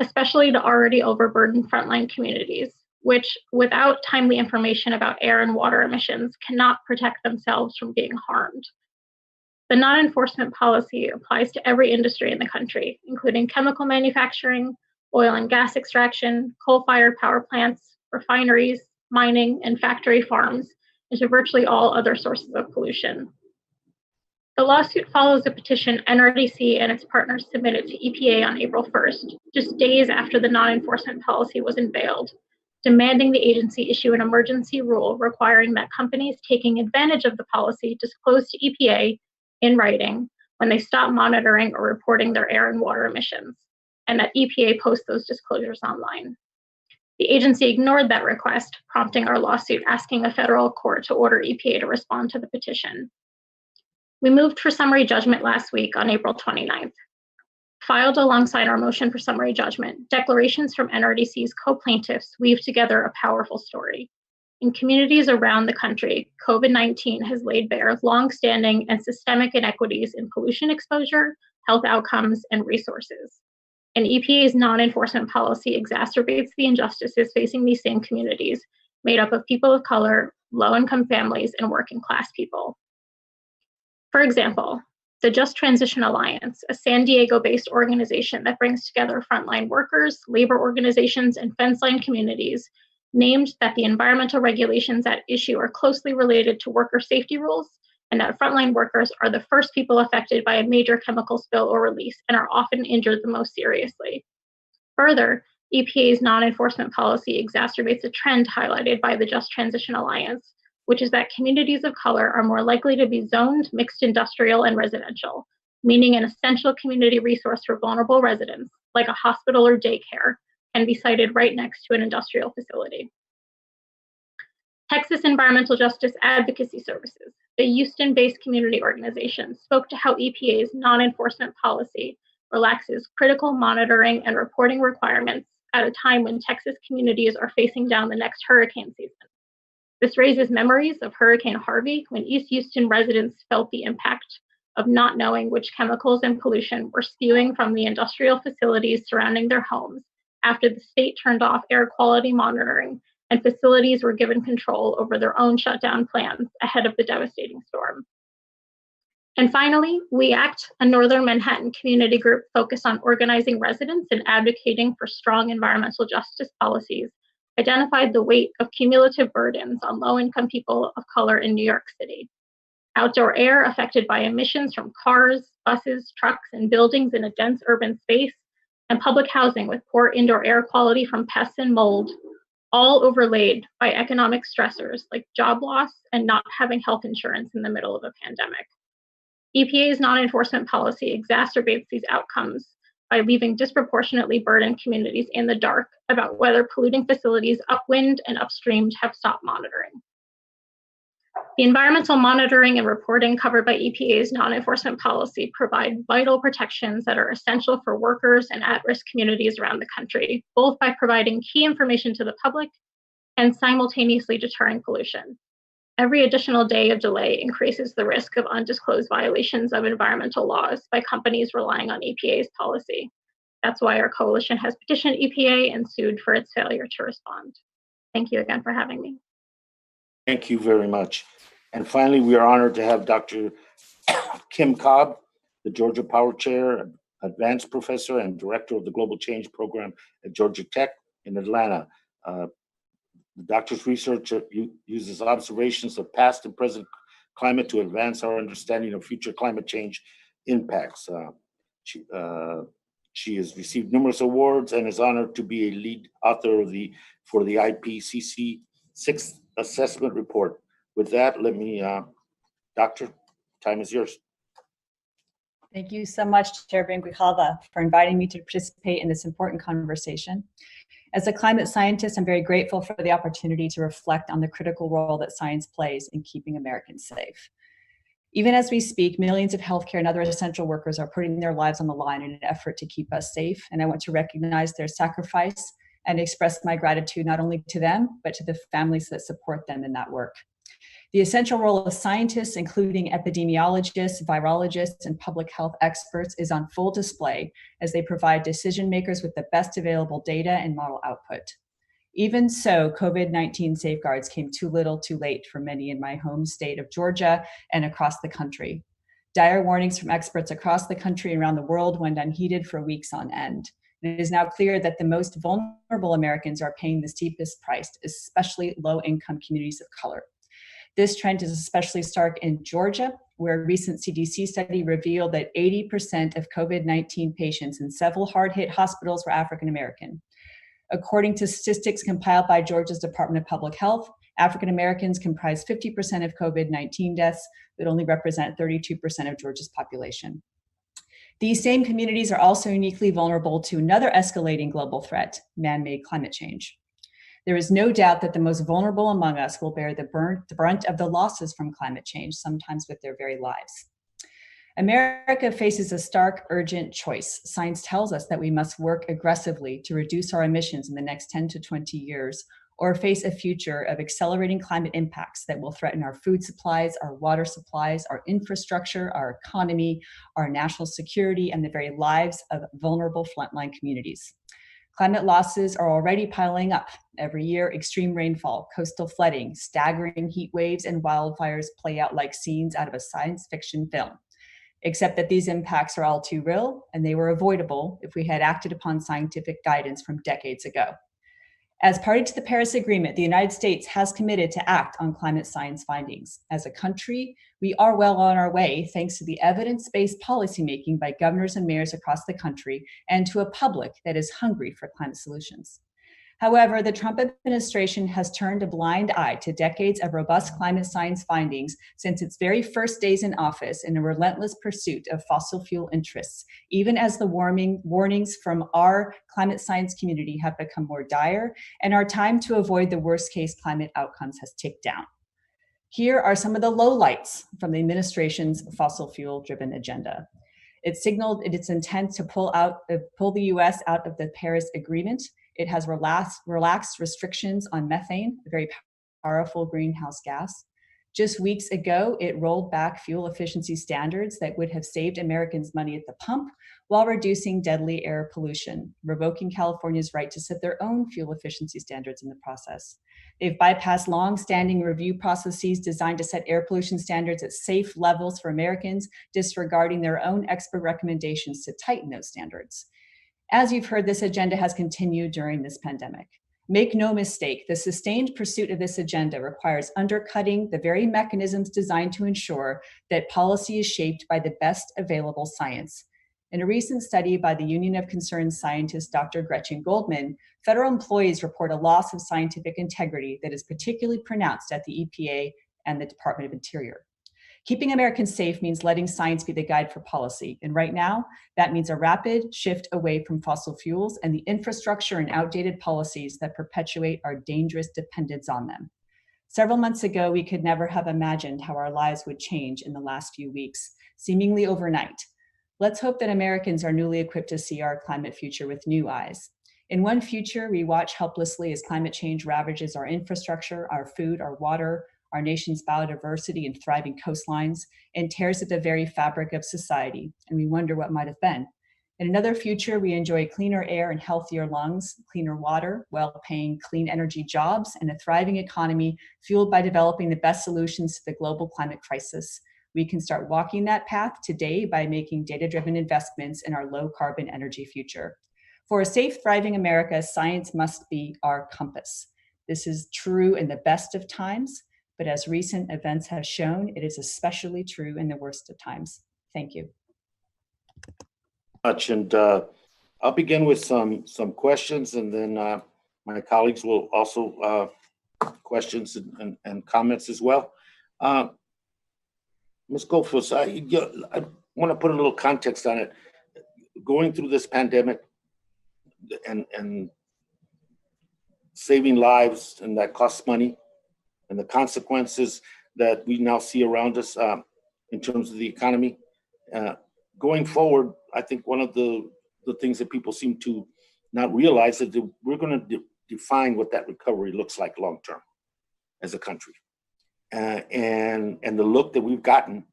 especially to already overburdened frontline communities, which, without timely information about air and water emissions, cannot protect themselves from being harmed. The non-enforcement policy applies to every industry in the country, including chemical manufacturing, oil and gas extraction, coal-fired power plants, refineries, mining, and factory farms, and to virtually all other sources of pollution. The lawsuit follows a petition NRDC and its partners submitted to EPA on April 1st, just days after the non-enforcement policy was unveiled, demanding the agency issue an emergency rule requiring that companies taking advantage of the policy disclose to EPA in writing when they stop monitoring or reporting their air and water emissions, and that EPA post those disclosures online. The agency ignored that request, prompting our lawsuit asking a federal court to order EPA to respond to the petition. We moved for summary judgment last week on April 29th. Filed alongside our motion for summary judgment, declarations from NRDC's co-plaintiffs weave together a powerful story. In communities around the country, COVID-19 has laid bare long-standing and systemic inequities in pollution exposure, health outcomes, and resources. And EPA's non-enforcement policy exacerbates the injustices facing these same communities, made up of people of color, low-income families, and working-class people. For example, the Just Transition Alliance, a San Diego-based organization that brings together frontline workers, labor organizations, and fence-line communities, named that the environmental regulations at issue are closely related to worker safety rules, and that frontline workers are the first people affected by a major chemical spill or release and are often injured the most seriously. Further, EPA's non-enforcement policy exacerbates a trend highlighted by the Just Transition Alliance, which is that communities of color are more likely to be zoned mixed industrial and residential, meaning an essential community resource for vulnerable residents, like a hospital or daycare, can be sited right next to an industrial facility. Texas Environmental Justice Advocacy Services, the Houston-based community organization, spoke to how EPA's non-enforcement policy relaxes critical monitoring and reporting requirements at a time when Texas communities are facing down the next hurricane season, This raises memories of Hurricane Harvey, when East Houston residents felt the impact of not knowing which chemicals and pollution were spewing from the industrial facilities surrounding their homes after the state turned off air quality monitoring and facilities were given control over their own shutdown plans ahead of the devastating storm. And finally, We Act, a Northern Manhattan community group focused on organizing residents and advocating for strong environmental justice policies, identified the weight of cumulative burdens on low-income people of color in New York City. Outdoor air affected by emissions from cars, buses, trucks, and buildings in a dense urban space, and public housing with poor indoor air quality from pests and mold, all overlaid by economic stressors like job loss and not having health insurance in the middle of a pandemic. EPA's non-enforcement policy exacerbates these outcomes by leaving disproportionately burdened communities in the dark about whether polluting facilities upwind and upstream have stopped monitoring. The environmental monitoring and reporting covered by EPA's non-enforcement policy provide vital protections that are essential for workers and at-risk communities around the country, both by providing key information to the public and simultaneously deterring pollution. Every additional day of delay increases the risk of undisclosed violations of environmental laws by companies relying on EPA's policy. That's why our coalition has petitioned EPA and sued for its failure to respond. Thank you again for having me. Thank you very much. And finally, we are honored to have Dr. Kim Cobb, the Georgia Power Chair, Advanced Professor, and Director of the Global Change Program at Georgia Tech in Atlanta. The doctor's research uses observations of past and present climate to advance our understanding of future climate change impacts. She has received numerous awards and is honored to be a lead author for the IPCC 6th Assessment Report. With that, let me, Doctor, time is yours. Thank you so much, Chairman Grijalva, for inviting me to participate in this important conversation. As a climate scientist, I'm very grateful for the opportunity to reflect on the critical role that science plays in keeping Americans safe. Even as we speak, millions of healthcare and other essential workers are putting their lives on the line in an effort to keep us safe, and I want to recognize their sacrifice and express my gratitude not only to them, but to the families that support them in that work. The essential role of scientists, including epidemiologists, virologists, and public health experts, is on full display as they provide decision makers with the best available data and model output. Even so, COVID-19 safeguards came too little too late for many in my home state of Georgia and across the country. Dire warnings from experts across the country and around the world went unheeded for weeks on end. It is now clear that the most vulnerable Americans are paying the steepest price, especially low-income communities of color. This trend is especially stark in Georgia, where a recent CDC study revealed that 80% of COVID-19 patients in several hard-hit hospitals were African American. According to statistics compiled by Georgia's Department of Public Health, African Americans comprise 50% of COVID-19 deaths, but only represent 32% of Georgia's population. These same communities are also uniquely vulnerable to another escalating global threat, man-made climate change. There is no doubt that the most vulnerable among us will bear the brunt of the losses from climate change, sometimes with their very lives. America faces a stark, urgent choice. Science tells us that we must work aggressively to reduce our emissions in the next 10 to 20 years, or face a future of accelerating climate impacts that will threaten our food supplies, our water supplies, our infrastructure, our economy, our national security, and the very lives of vulnerable frontline communities. Climate losses are already piling up. Every year, extreme rainfall, coastal flooding, staggering heat waves, and wildfires play out like scenes out of a science fiction film. Except that these impacts are all too real, and they were avoidable if we had acted upon scientific guidance from decades ago. As party to the Paris Agreement, the United States has committed to act on climate science findings. As a country, we are well on our way thanks to the evidence-based policymaking by governors and mayors across the country and to a public that is hungry for climate solutions. However, the Trump administration has turned a blind eye to decades of robust climate science findings since its very first days in office in a relentless pursuit of fossil fuel interests, even as the warnings from our climate science community have become more dire and our time to avoid the worst case climate outcomes has ticked down. Here are some of the lowlights from the administration's fossil fuel driven agenda. It signaled its intent to pull the US out of the Paris Agreement. It has relaxed restrictions on methane, a very powerful greenhouse gas. Just weeks ago, it rolled back fuel efficiency standards that would have saved Americans money at the pump while reducing deadly air pollution, revoking California's right to set their own fuel efficiency standards in the process. They've bypassed long-standing review processes designed to set air pollution standards at safe levels for Americans, disregarding their own expert recommendations to tighten those standards. As you've heard, this agenda has continued during this pandemic. Make no mistake, the sustained pursuit of this agenda requires undercutting the very mechanisms designed to ensure that policy is shaped by the best available science. In a recent study by the Union of Concerned Scientists, Dr. Gretchen Goldman, federal employees report a loss of scientific integrity that is particularly pronounced at the EPA and the Department of Interior. Keeping Americans safe means letting science be the guide for policy. And right now, that means a rapid shift away from fossil fuels and the infrastructure and outdated policies that perpetuate our dangerous dependence on them. Several months ago, we could never have imagined how our lives would change in the last few weeks, seemingly overnight. Let's hope that Americans are newly equipped to see our climate future with new eyes. In one future, we watch helplessly as climate change ravages our infrastructure, our food, our water, our nation's biodiversity and thriving coastlines, and tears at the very fabric of society, and we wonder what might have been. In another future, we enjoy cleaner air and healthier lungs, cleaner water, well-paying clean energy jobs, and a thriving economy fueled by developing the best solutions to the global climate crisis. We can start walking that path today by making data-driven investments in our low-carbon energy future. For a safe, thriving America, science must be our compass. This is true in the best of times, but as recent events have shown, it is especially true in the worst of times. Thank you. And I'll begin with some questions, and then my colleagues will also questions and comments as well. Ms. Goldfuss, I want to put a little context on it. Going through this pandemic and saving lives, and that costs money, and the consequences that we now see around us in terms of the economy. Going forward, I think one of the things that people seem to not realize is that we're going to define what that recovery looks like long-term as a country. And the look that we've gotten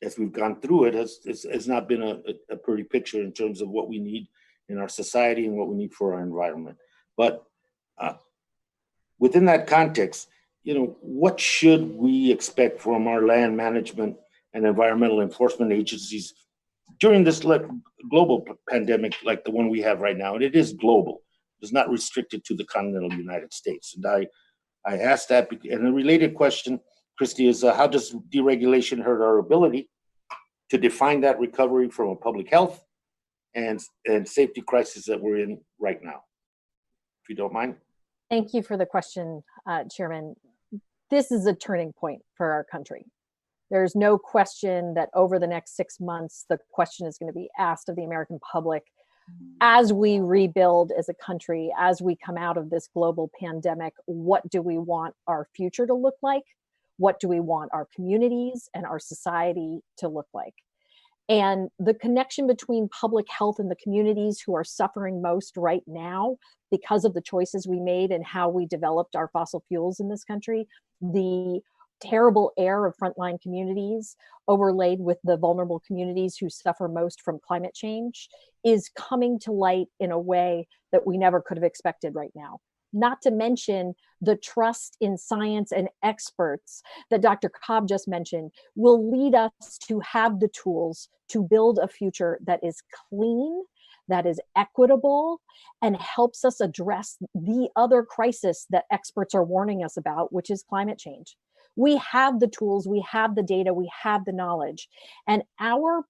as we've gone through it has not been a pretty picture in terms of what we need in our society and what we need for our environment. But within that context, what should we expect from our land management and environmental enforcement agencies during this global pandemic like the one we have right now? And it is global. It's not restricted to the continental United States. And I asked that, and a related question, Christy, is how does deregulation hurt our ability to define that recovery from a public health and safety crisis that we're in right now? If you don't mind. Thank you for the question, Chairman. This is a turning point for our country. There's no question that over the next 6 months, the question is going to be asked of the American public as we rebuild as a country, as we come out of this global pandemic. What do we want our future to look like? What do we want our communities and our society to look like? And the connection between public health and the communities who are suffering most right now because of the choices we made and how we developed our fossil fuels in this country, the terrible air of frontline communities overlaid with the vulnerable communities who suffer most from climate change is coming to light in a way that we never could have expected right now. Not to mention the trust in science and experts that Dr. Cobb just mentioned will lead us to have the tools to build a future that is clean, that is equitable, and helps us address the other crisis that experts are warning us about, which is climate change. We have the tools, we have the data, we have the knowledge, and our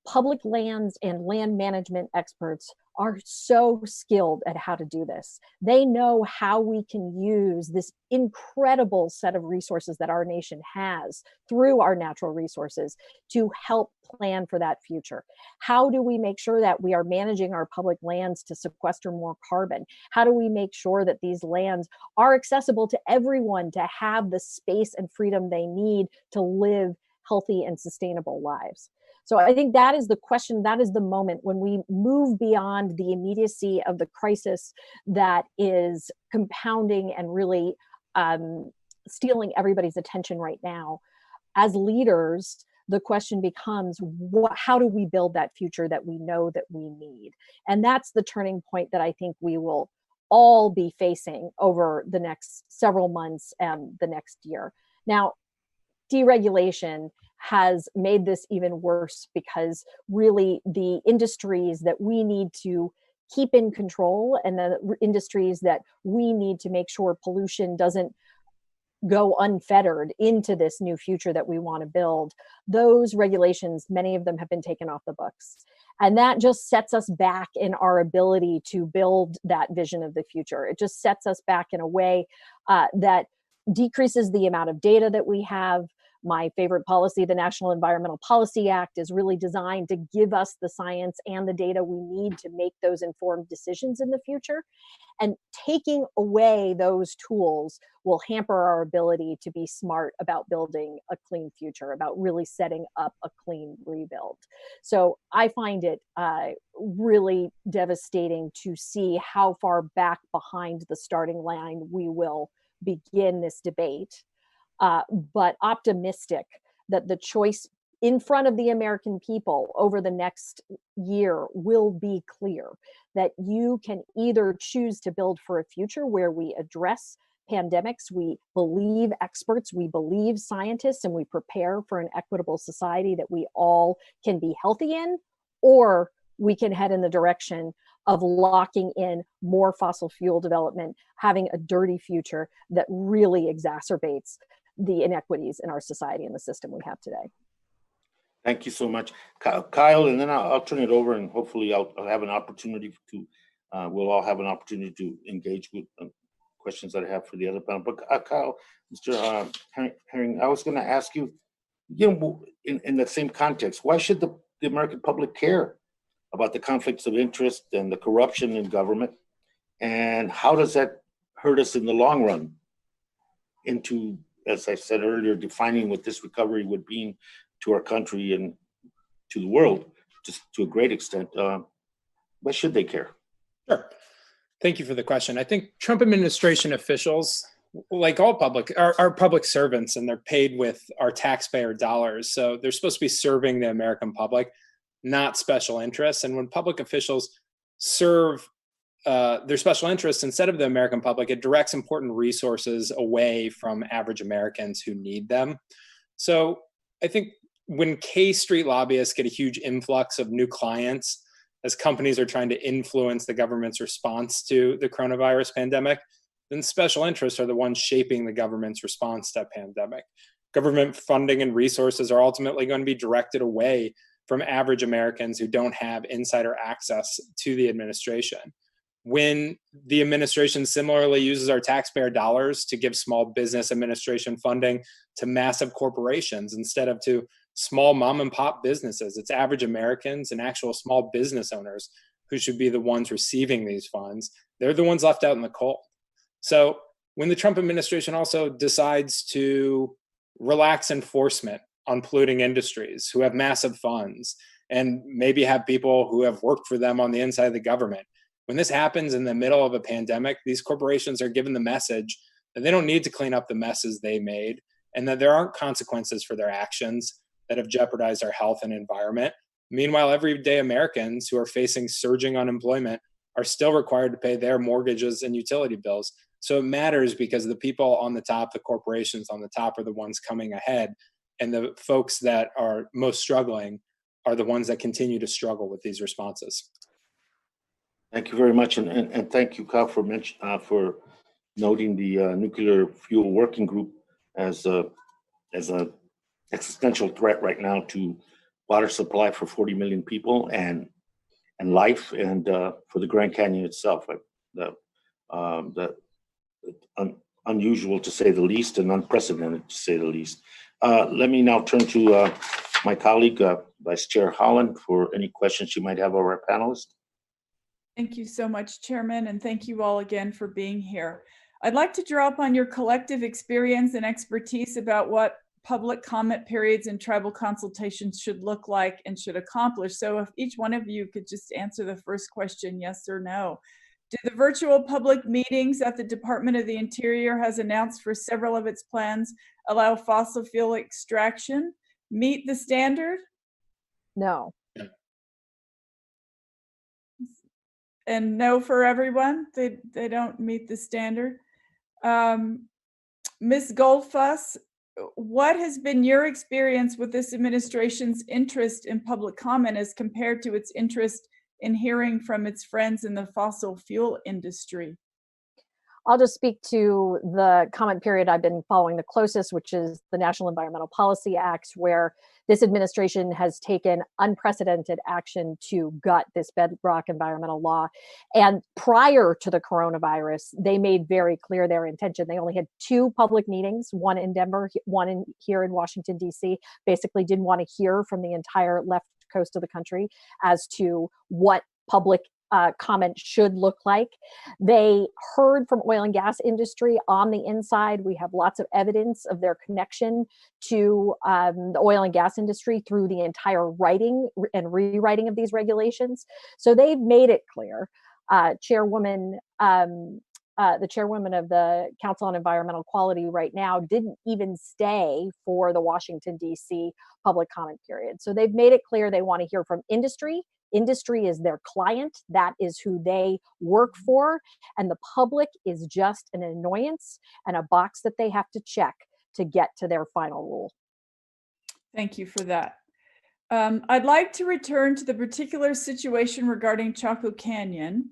public lands and land management experts are so skilled at how to do this. They know how we can use this incredible set of resources that our nation has through our natural resources to help plan for that future. How do we make sure that we are managing our public lands to sequester more carbon? How do we make sure that these lands are accessible to everyone to have the space and freedom they need to live healthy and sustainable lives? So I think that is the question, that is the moment when we move beyond the immediacy of the crisis that is compounding and really stealing everybody's attention right now. As leaders, the question becomes, how do we build that future that we know that we need? And that's the turning point that I think we will all be facing over the next several months and the next year. Now, deregulation has made this even worse, because really the industries that we need to keep in control, and the industries that we need to make sure pollution doesn't go unfettered into this new future that we want to build, those regulations, many of them have been taken off the books. And that just sets us back in our ability to build that vision of the future. It just sets us back in a way that decreases the amount of data that we have. My favorite policy, the National Environmental Policy Act, is really designed to give us the science and the data we need to make those informed decisions in the future. And taking away those tools will hamper our ability to be smart about building a clean future, about really setting up a clean rebuild. So I find it really devastating to see how far back behind the starting line we will begin this debate. But optimistic that the choice in front of the American people over the next year will be clear, that you can either choose to build for a future where we address pandemics, we believe experts, we believe scientists, and we prepare for an equitable society that we all can be healthy in, or we can head in the direction of locking in more fossil fuel development, having a dirty future that really exacerbates the inequities in our society and the system we have today. Thank you so much, Kyle. And then I'll turn it over, and hopefully I'll have an opportunity to, we'll all have an opportunity to engage with questions that I have for the other panel. But Kyle, Mr. Herring, I was going to ask you, in the same context, why should the American public care about the conflicts of interest and the corruption in government? And how does that hurt us in the long run into, as I said earlier, defining what this recovery would mean to our country and to the world, just to a great extent? Why should they care? Sure. Thank you for the question. I think Trump administration officials, like all public, are public servants, and they're paid with our taxpayer dollars. So they're supposed to be serving the American public, not special interests. And when public officials serve their special interests instead of the American public, it directs important resources away from average Americans who need them. So I think when K Street lobbyists get a huge influx of new clients as companies are trying to influence the government's response to the coronavirus pandemic, then special interests are the ones shaping the government's response to that pandemic. Government funding and resources are ultimately going to be directed away from average Americans who don't have insider access to the administration. When the administration similarly uses our taxpayer dollars to give small business administration funding to massive corporations instead of to small mom and pop businesses, it's average Americans and actual small business owners who should be the ones receiving these funds. They're the ones left out in the cold. So when the Trump administration also decides to relax enforcement on polluting industries who have massive funds and maybe have people who have worked for them on the inside of the government, when this happens in the middle of a pandemic, these corporations are given the message that they don't need to clean up the messes they made, and that there aren't consequences for their actions that have jeopardized our health and environment. Meanwhile, everyday Americans who are facing surging unemployment are still required to pay their mortgages and utility bills. So it matters because the people on the top, the corporations on the top, are the ones coming ahead, and the folks that are most struggling are the ones that continue to struggle with these responses. Thank you very much, and thank you, Kyle, for noting the nuclear fuel working group as a existential threat right now to water supply for 40 million people and life, and for the Grand Canyon itself. Unusual to say the least, and unprecedented to say the least. Let me now turn to my colleague, Vice Chair Holland, for any questions you might have of our panelists. Thank you so much, Chairman, and thank you all again for being here. I'd like to draw upon your collective experience and expertise about what public comment periods and tribal consultations should look like and should accomplish. So if each one of you could just answer the first question, yes or no. Do the virtual public meetings that the Department of the Interior has announced for several of its plans allow fossil fuel extraction meet the standard? No. And no for everyone? They don't meet the standard. Ms. Goldfuss, what has been your experience with this administration's interest in public comment as compared to its interest in hearing from its friends in the fossil fuel industry? I'll just speak to the comment period I've been following the closest, which is the National Environmental Policy Act, where this administration has taken unprecedented action to gut this bedrock environmental law. And prior to the coronavirus, they made very clear their intention. They only had 2 public meetings, one in Denver, one here in Washington, D.C. Basically didn't want to hear from the entire left coast of the country as to what public comment should look like. They heard from oil and gas industry on the inside. We have lots of evidence of their connection to the oil and gas industry through the entire writing and rewriting of these regulations. So they've made it clear. The chairwoman of the Council on Environmental Quality right now didn't even stay for the Washington, D.C. public comment period. So they've made it clear they want to hear from industry. Industry is their client. That is who they work for. And the public is just an annoyance and a box that they have to check to get to their final rule. Thank you for that. I'd like to return to the particular situation regarding Chaco Canyon.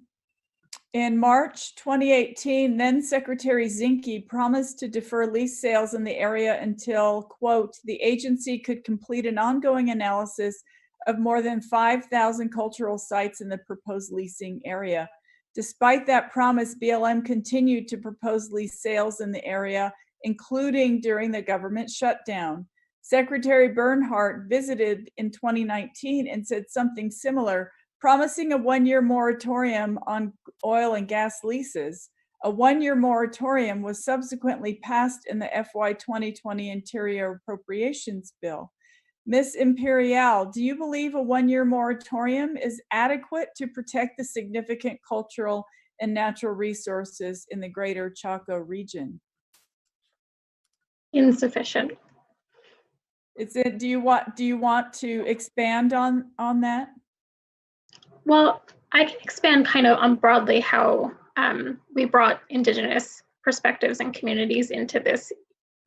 In March 2018, then Secretary Zinke promised to defer lease sales in the area until, quote, the agency could complete an ongoing analysis of more than 5,000 cultural sites in the proposed leasing area. Despite that promise, BLM continued to propose lease sales in the area, including during the government shutdown. Secretary Bernhardt visited in 2019 and said something similar, promising a 1-year moratorium on oil and gas leases. A 1-year moratorium was subsequently passed in the FY 2020 Interior Appropriations Bill. Ms. Imperiale, do you believe a 1-year moratorium is adequate to protect the significant cultural and natural resources in the greater Chaco region? Insufficient. Do you want to expand on that? Well, I can expand kind of on broadly how we brought Indigenous perspectives and communities into this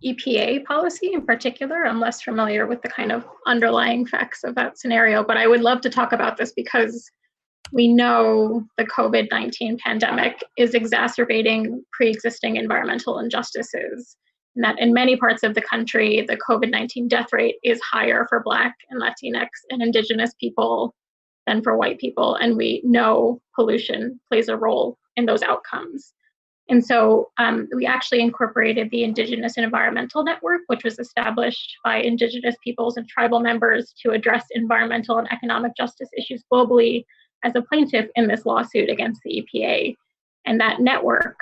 EPA policy in particular. I'm less familiar with the kind of underlying facts of that scenario, but I would love to talk about this because we know the COVID-19 pandemic is exacerbating pre-existing environmental injustices, and that in many parts of the country, the COVID-19 death rate is higher for Black and Latinx and Indigenous people than for white people. And we know pollution plays a role in those outcomes. And so we actually incorporated the Indigenous Environmental Network, which was established by Indigenous peoples and tribal members to address environmental and economic justice issues globally as a plaintiff in this lawsuit against the EPA. And that network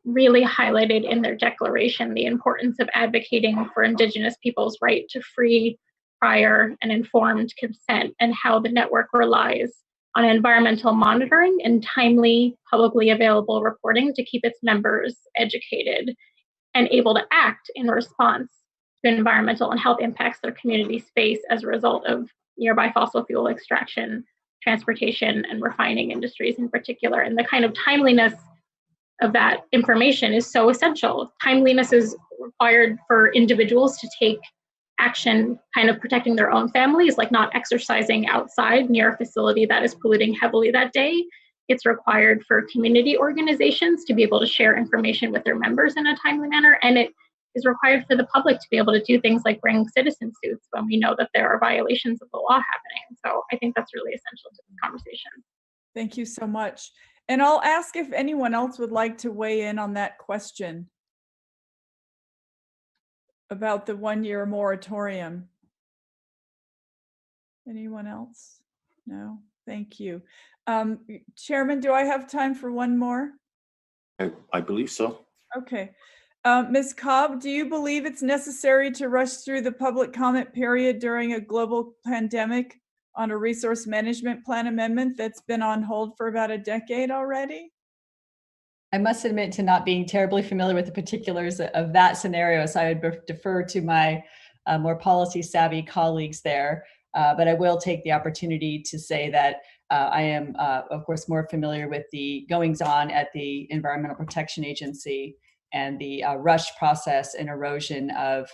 really highlighted in their declaration the importance of advocating for Indigenous people's right to free, prior, and informed consent, and how the network relies on environmental monitoring and timely, publicly available reporting to keep its members educated and able to act in response to environmental and health impacts their communities face as a result of nearby fossil fuel extraction, transportation, and refining industries in particular. And the kind of timeliness of that information is so essential. Timeliness is required for individuals to take action kind of protecting their own families, like not exercising outside near a facility that is polluting heavily that day. It's required for community organizations to be able to share information with their members in a timely manner. And it is required for the public to be able to do things like bring citizen suits when we know that there are violations of the law happening. So I think that's really essential to this conversation. Thank you so much. And I'll ask if anyone else would like to weigh in on that question about the 1-year moratorium. Anyone else? No, thank you. Chairman, do I have time for one more? I believe so. Okay. Ms. Cobb, do you believe it's necessary to rush through the public comment period during a global pandemic on a resource management plan amendment that's been on hold for about a decade already? I must admit to not being terribly familiar with the particulars of that scenario, so I would defer to my more policy savvy colleagues there. But I will take the opportunity to say that I am, of course, more familiar with the goings on at the Environmental Protection Agency and the rush process and erosion of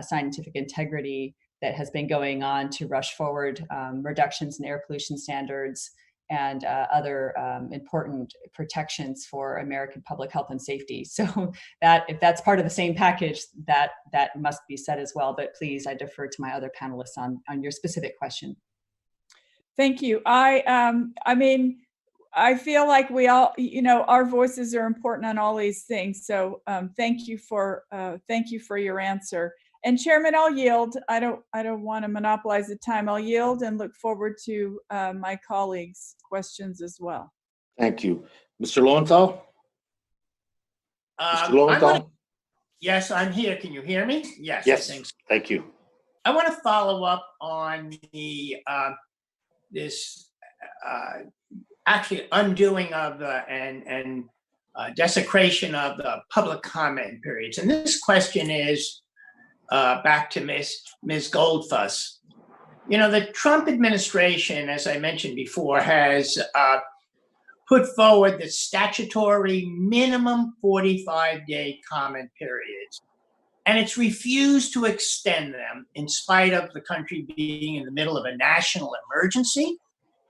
scientific integrity that has been going on to rush forward reductions in air pollution standards and other important protections for American public health and safety. So that if that's part of the same package, that must be said as well. But please, I defer to my other panelists on your specific question. Thank you. I mean, I feel like we all, our voices are important on all these things. So thank you for your answer. And Chairman, I'll yield. I don't want to monopolize the time. I'll yield and look forward to my colleagues' questions as well. Thank you. Mr. Lowenthal? Mr. Lowenthal? Yes, I'm here. Can you hear me? Yes. Yes, I think so. thank you. I want to follow up on the this actually undoing of and desecration of the public comment periods. And this question is back to Ms. Goldfuss. The Trump administration, as I mentioned before, has put forward the statutory minimum 45-day comment periods, and it's refused to extend them in spite of the country being in the middle of a national emergency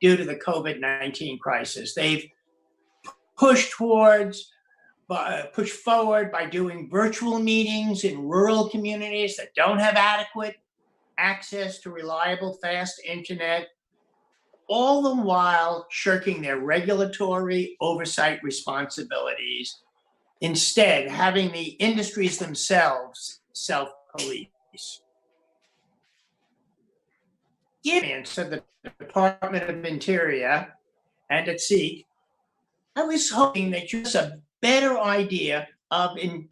due to the COVID-19 crisis. They've pushed forward by doing virtual meetings in rural communities that don't have adequate access to reliable, fast internet, all the while shirking their regulatory oversight responsibilities, instead having the industries themselves self-police. Given of the Department of Interior and at SEEK, I was hoping that you have a better idea of in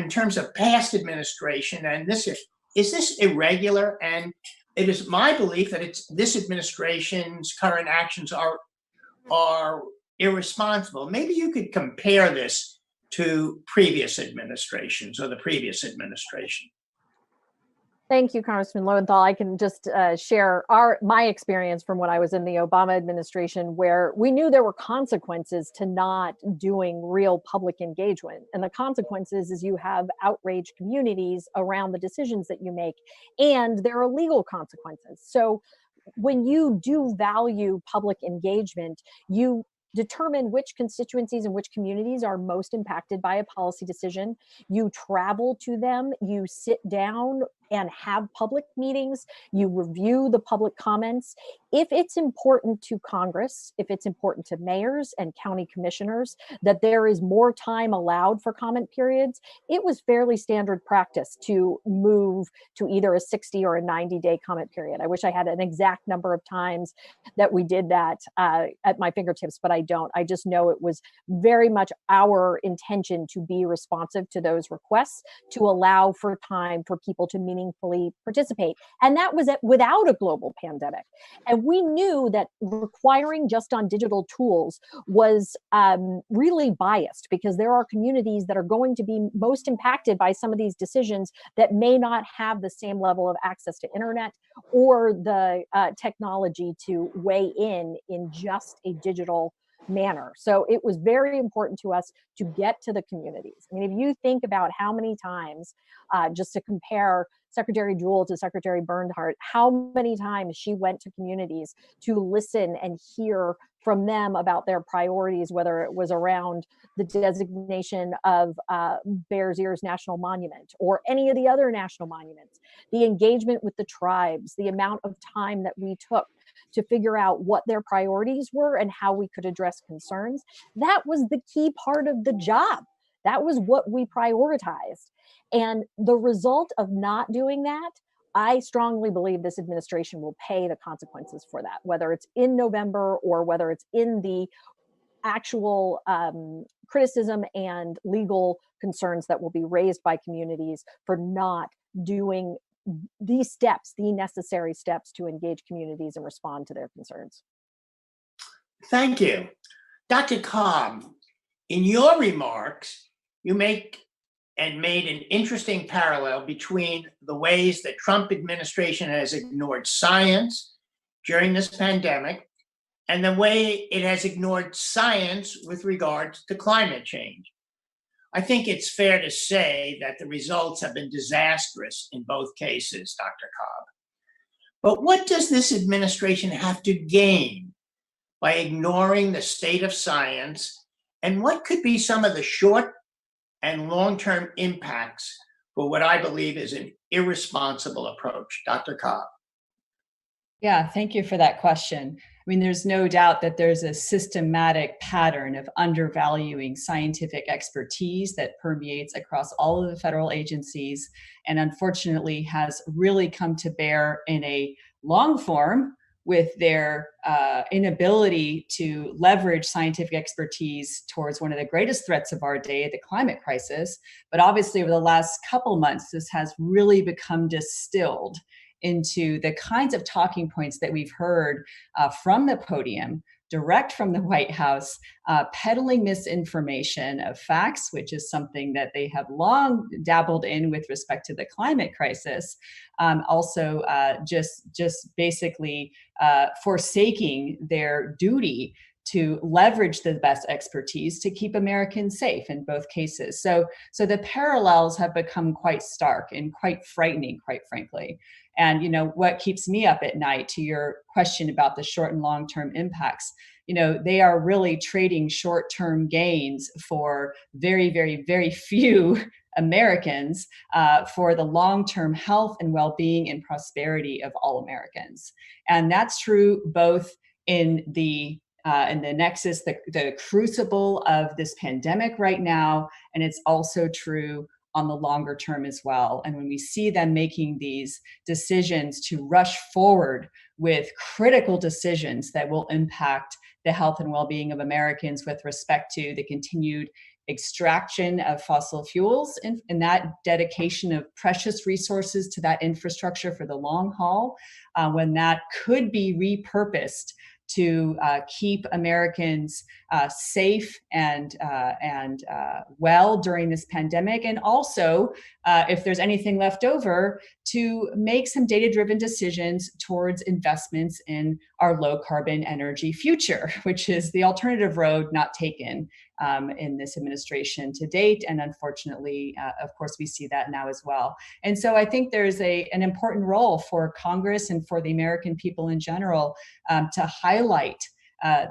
terms of past administration, and is this irregular? And it is my belief that this administration's current actions are irresponsible. Maybe you could compare this to previous administrations or the previous administration. Thank you, Congressman Lowenthal. I can just share my experience from when I was in the Obama administration, where we knew there were consequences to not doing real public engagement. And the consequences is you have outraged communities around the decisions that you make, and there are legal consequences. So when you do value public engagement, you determine which constituencies and which communities are most impacted by a policy decision. You travel to them, you sit down and have public meetings, you review the public comments. If it's important to Congress, if it's important to mayors and county commissioners that there is more time allowed for comment periods, it was fairly standard practice to move to either a 60 or a 90-day comment period. I wish I had an exact number of times that we did that at my fingertips, but I don't. I just know it was very much our intention to be responsive to those requests, to allow for time for people to meaningfully participate. And that was without a global pandemic. And we knew that requiring just on digital tools was really biased, because there are communities that are going to be most impacted by some of these decisions that may not have the same level of access to internet or the technology to weigh in just a digital manner. So it was very important to us to get to the communities. I mean, if you think about how many times, just to compare Secretary Jewell to Secretary Bernhardt, how many times she went to communities to listen and hear from them about their priorities, whether it was around the designation of Bears Ears National Monument or any of the other national monuments, the engagement with the tribes, the amount of time that we took to figure out what their priorities were and how we could address concerns. That was the key part of the job. That was what we prioritized. And the result of not doing that, I strongly believe this administration will pay the consequences for that, whether it's in November or whether it's in the actual criticism and legal concerns that will be raised by communities for not doing these steps, the necessary steps to engage communities and respond to their concerns. Thank you. Dr. Cobb, In your remarks, you made an interesting parallel between the ways the Trump administration has ignored science during this pandemic and the way it has ignored science with regards to climate change. I think it's fair to say that the results have been disastrous in both cases, Dr. Cobb. But what does this administration have to gain by ignoring the state of science, and what could be some of the short and long-term impacts for what I believe is an irresponsible approach? Dr. Cobb. Yeah, thank you for that question. I mean, there's no doubt that there's a systematic pattern of undervaluing scientific expertise that permeates across all of the federal agencies, and unfortunately has really come to bear in a long form with their inability to leverage scientific expertise towards one of the greatest threats of our day, the climate crisis. But obviously, over the last couple months, this has really become distilled into the kinds of talking points that we've heard from the podium, direct from the White House, peddling misinformation of facts, which is something that they have long dabbled in with respect to the climate crisis. Also, just basically forsaking their duty to leverage the best expertise to keep Americans safe in both cases. So the parallels have become quite stark and quite frightening, quite frankly. And, you know, what keeps me up at night, to your question about the short and long-term impacts, you know, they are really trading short-term gains for very, very, very few Americans for the long-term health and well-being and prosperity of all Americans. And that's true both in the nexus, the crucible of this pandemic right now, and it's also true on the longer term as well. And when we see them making these decisions to rush forward with critical decisions that will impact the health and well-being of Americans with respect to the continued extraction of fossil fuels and that dedication of precious resources to that infrastructure for the long haul, when that could be repurposed to keep Americans safe and well during this pandemic, and also, if there's anything left over, to make some data-driven decisions towards investments in our low-carbon energy future, which is the alternative road not taken in this administration to date. And unfortunately, of course, we see that now as well. And so I think there's an important role for Congress and for the American people in general to highlight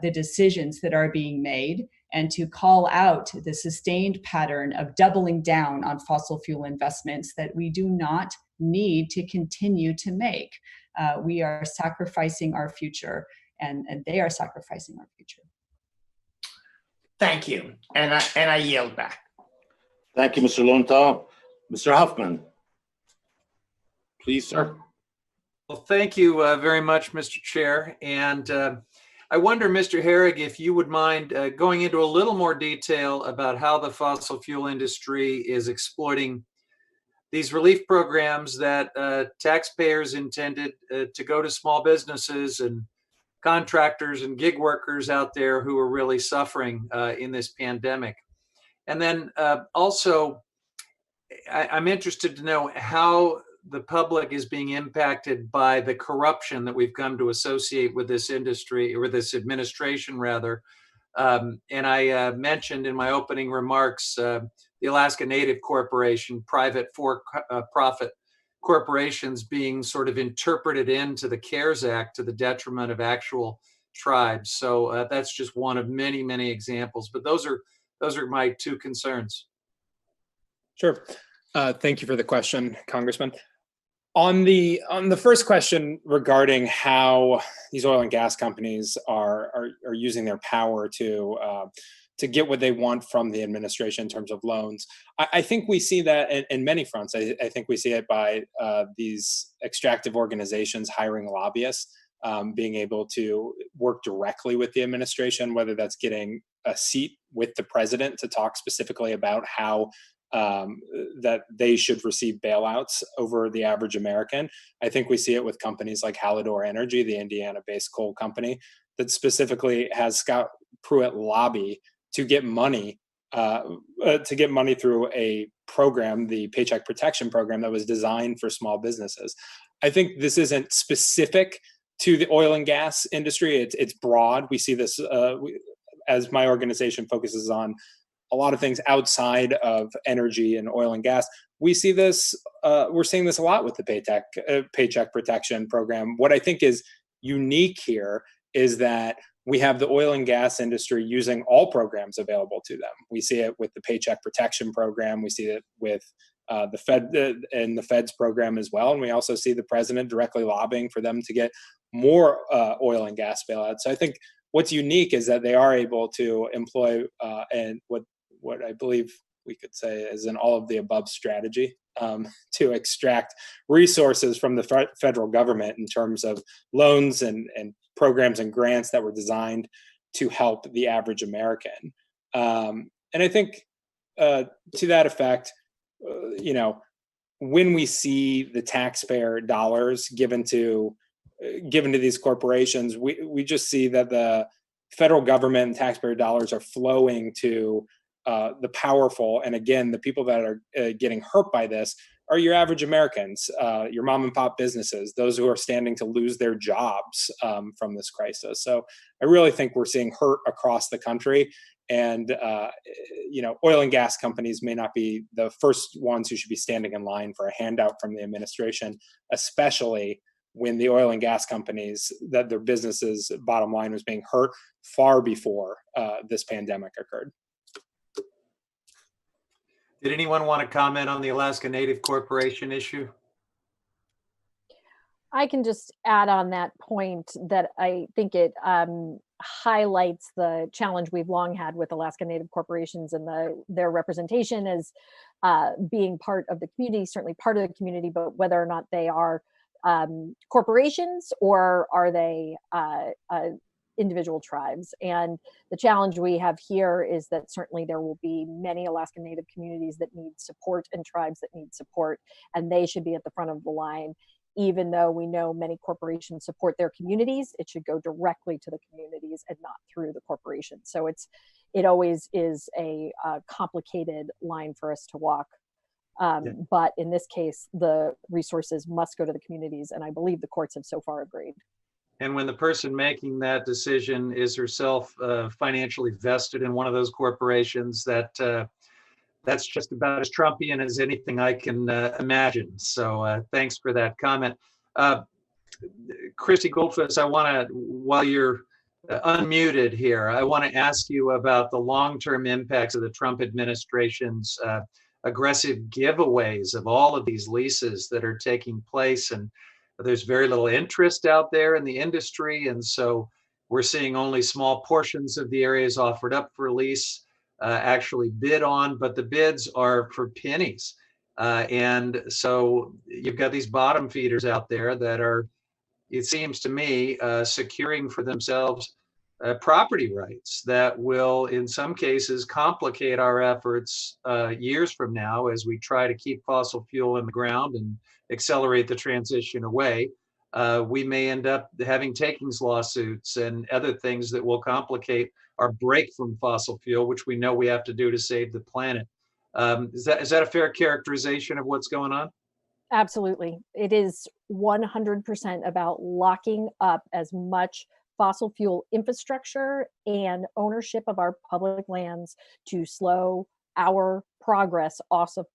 the decisions that are being made and to call out the sustained pattern of doubling down on fossil fuel investments that we do not need to continue to make. We are sacrificing our future, and they are sacrificing our future. Thank you. And I yield back. Thank you, Mr. Lowenthal. Mr. Huffman, please, sir. Well, thank you very much, Mr. Chair. And I wonder, Mr. Herrig, if you would mind going into a little more detail about how the fossil fuel industry is exploiting these relief programs that taxpayers intended to go to small businesses and contractors and gig workers out there who are really suffering in this pandemic. And then also, I'm interested to know how the public is being impacted by the corruption that we've come to associate with this industry, or this administration rather. And I mentioned in my opening remarks, the Alaska Native Corporation, private for-profit corporations being sort of interpreted into the CARES Act to the detriment of actual tribes. So that's just one of many, many examples, but those are my two concerns. Sure. Thank you for the question, Congressman. On the first question regarding how these oil and gas companies are using their power to get what they want from the administration in terms of loans, I think we see that in many fronts. I think we see it by these extractive organizations hiring lobbyists, being able to work directly with the administration, whether that's getting a seat with the president to talk specifically about how that they should receive bailouts over the average American. I think we see it with companies like Hallador Energy, the Indiana-based coal company, that specifically has Scott Pruitt lobby to get money to get money through a program, the Paycheck Protection Program, that was designed for small businesses. I think this isn't specific to the oil and gas industry. It's broad. We see this as my organization focuses on a lot of things outside of energy and oil and gas. We see this. We're seeing this a lot with the Paycheck Protection Program. What I think is unique here is that we have the oil and gas industry using all programs available to them. We see it with the Paycheck Protection Program. We see it with the Fed and the Fed's program as well. And we also see the president directly lobbying for them to get more oil and gas bailouts. So I think what's unique is that they are able to employ and what I believe we could say is an all of the above strategy to extract resources from the federal government in terms of loans and programs and grants that were designed to help the average American. And I think to that effect, when we see the taxpayer dollars given to these corporations, we just see that the federal government and taxpayer dollars are flowing to the powerful. And again, the people that are getting hurt by this are your average Americans, your mom and pop businesses, those who are standing to lose their jobs from this crisis. So I really think we're seeing hurt across the country. And, oil and gas companies may not be the first ones who should be standing in line for a handout from the administration, especially when the oil and gas companies, that their businesses' bottom line was being hurt far before this pandemic occurred. Did anyone want to comment on the Alaska Native Corporation issue? I can just add on that point that I think it highlights the challenge we've long had with Alaska Native corporations and their representation as being part of the community, certainly part of the community, but whether or not they are corporations or are they individual tribes. And the challenge we have here is that certainly there will be many Alaska Native communities that need support and tribes that need support, and they should be at the front of the line. Even though we know many corporations support their communities, it should go directly to the communities and not through the corporation. So it always is a complicated line for us to walk. But in this case, the resources must go to the communities, and I believe the courts have so far agreed. And when the person making that decision is herself financially vested in one of those corporations, that's just about as Trumpian as anything I can imagine. So thanks for that comment. Christy Goldfuss, I want to, while you're unmuted here, I want to ask you about the long-term impacts of the Trump administration's aggressive giveaways of all of these leases that are taking place. And there's very little interest out there in the industry. And so we're seeing only small portions of the areas offered up for lease actually bid on, but the bids are for pennies. And so you've got these bottom feeders out there that are, it seems to me, securing for themselves property rights that will, in some cases, complicate our efforts years from now as we try to keep fossil fuel in the ground and accelerate the transition away. We may end up having takings lawsuits and other things that will complicate our break from fossil fuel, which we know we have to do to save the planet. Is that a fair characterization of what's going on? Absolutely. It is 100% about locking up as much fossil fuel infrastructure and ownership of our public lands to slow our progress off of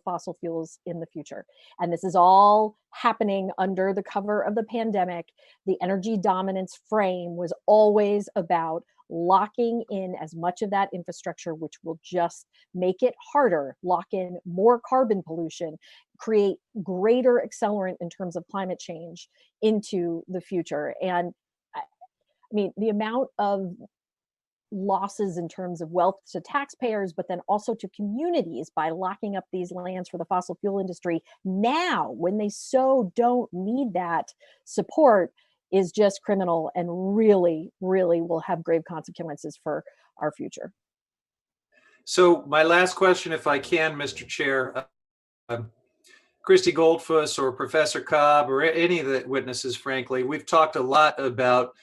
fossil fuels in the future. And this is all happening under the cover of the pandemic. The energy dominance frame was always about locking in as much of that infrastructure, which will just make it harder, lock in more carbon pollution, create greater accelerant in terms of climate change into the future. And I mean, the amount of losses in terms of wealth to taxpayers, but then also to communities by locking up these lands for the fossil fuel industry now, when they so don't need that support, is just criminal and really, really will have grave consequences for our future. So my last question, if I can, Mr. Chair, Christy Goldfuss or Professor Cobb or any of the witnesses, frankly, we've talked a lot about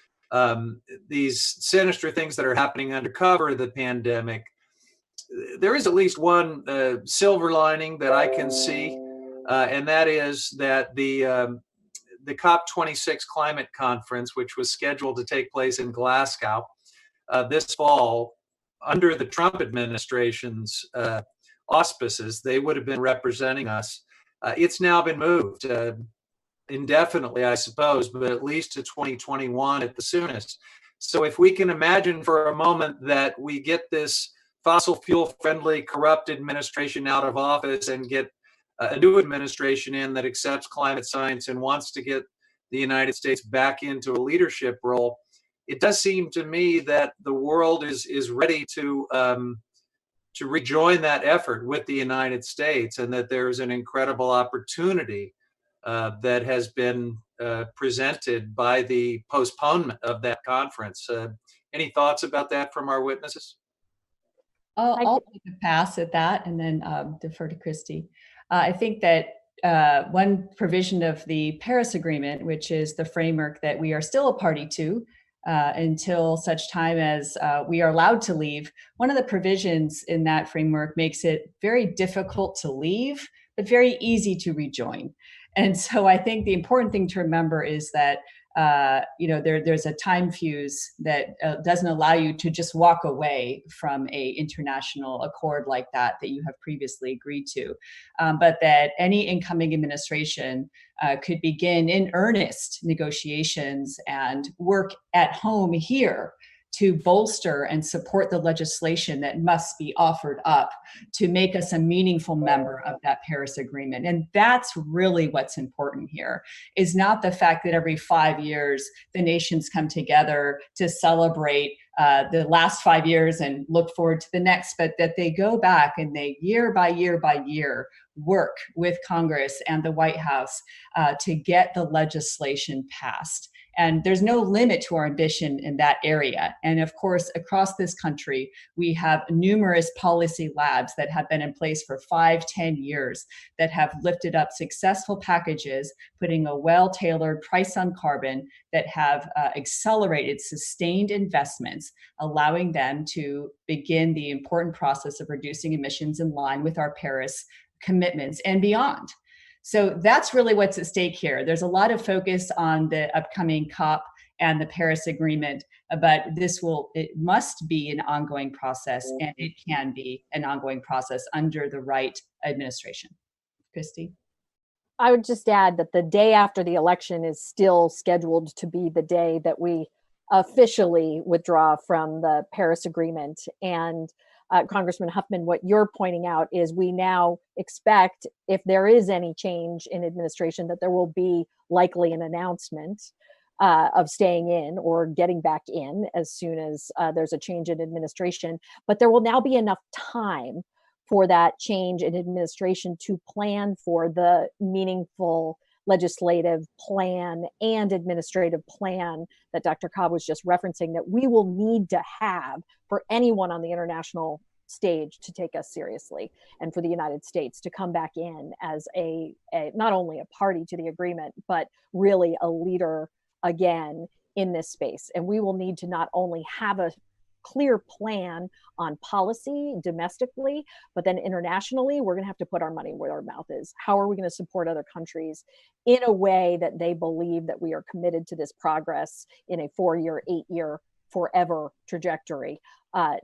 these sinister things that are happening under cover of the pandemic. there is at least one silver lining that I can see, and that is that the COP26 climate conference, which was scheduled to take place in Glasgow this fall, under the Trump administration's auspices, they would have been representing us. It's now been moved indefinitely, I suppose, but at least to 2021 at the soonest. So if we can imagine for a moment that we get this fossil fuel friendly corrupt administration out of office and get a new administration in that accepts climate science and wants to get the United States back into a leadership role, it does seem to me that the world is ready to rejoin that effort with the United States, and that there's an incredible opportunity that has been presented by the postponement of that conference. Any thoughts about that from our witnesses? I'll take a pass at that and then defer to Christy. I think that one provision of the Paris Agreement, which is the framework that we are still a party to until such time as we are allowed to leave, one of the provisions in that framework makes it very difficult to leave, but very easy to rejoin. And so I think the important thing to remember is that there's a time fuse that doesn't allow you to just walk away from a international accord like that you have previously agreed to, but that any incoming administration could begin in earnest negotiations and work at home here to bolster and support the legislation that must be offered up to make us a meaningful member of that Paris Agreement. And that's really what's important here, is not the fact that every 5 years the nations come together to celebrate the last 5 years and look forward to the next, but that they go back and they year by year by year work with Congress and the White House to get the legislation passed. And there's no limit to our ambition in that area. And of course, across this country, we have numerous policy labs that have been in place for 5-10 years that have lifted up successful packages, putting a well-tailored price on carbon that have accelerated sustained investments, allowing them to begin the important process of reducing emissions in line with our Paris commitments and beyond. So that's really what's at stake here. There's a lot of focus on the upcoming COP and the Paris Agreement, but it must be an ongoing process, and it can be an ongoing process under the right administration. Christy? I would just add that the day after the election is still scheduled to be the day that we officially withdraw from the Paris Agreement. And Congressman Huffman, what you're pointing out is we now expect, if there is any change in administration, that there will be likely an announcement of staying in or getting back in as soon as there's a change in administration. But there will now be enough time for that change in administration to plan for the meaningful legislative plan and administrative plan that Dr. Cobb was just referencing, that we will need to have for anyone on the international stage to take us seriously, and for the United States to come back in as a not only a party to the agreement, but really a leader again in this space. And we will need to not only have a clear plan on policy domestically, but then internationally, we're going to have to put our money where our mouth is. How are we going to support other countries in a way that they believe that we are committed to this progress in a 4-year, 8-year, forever trajectory,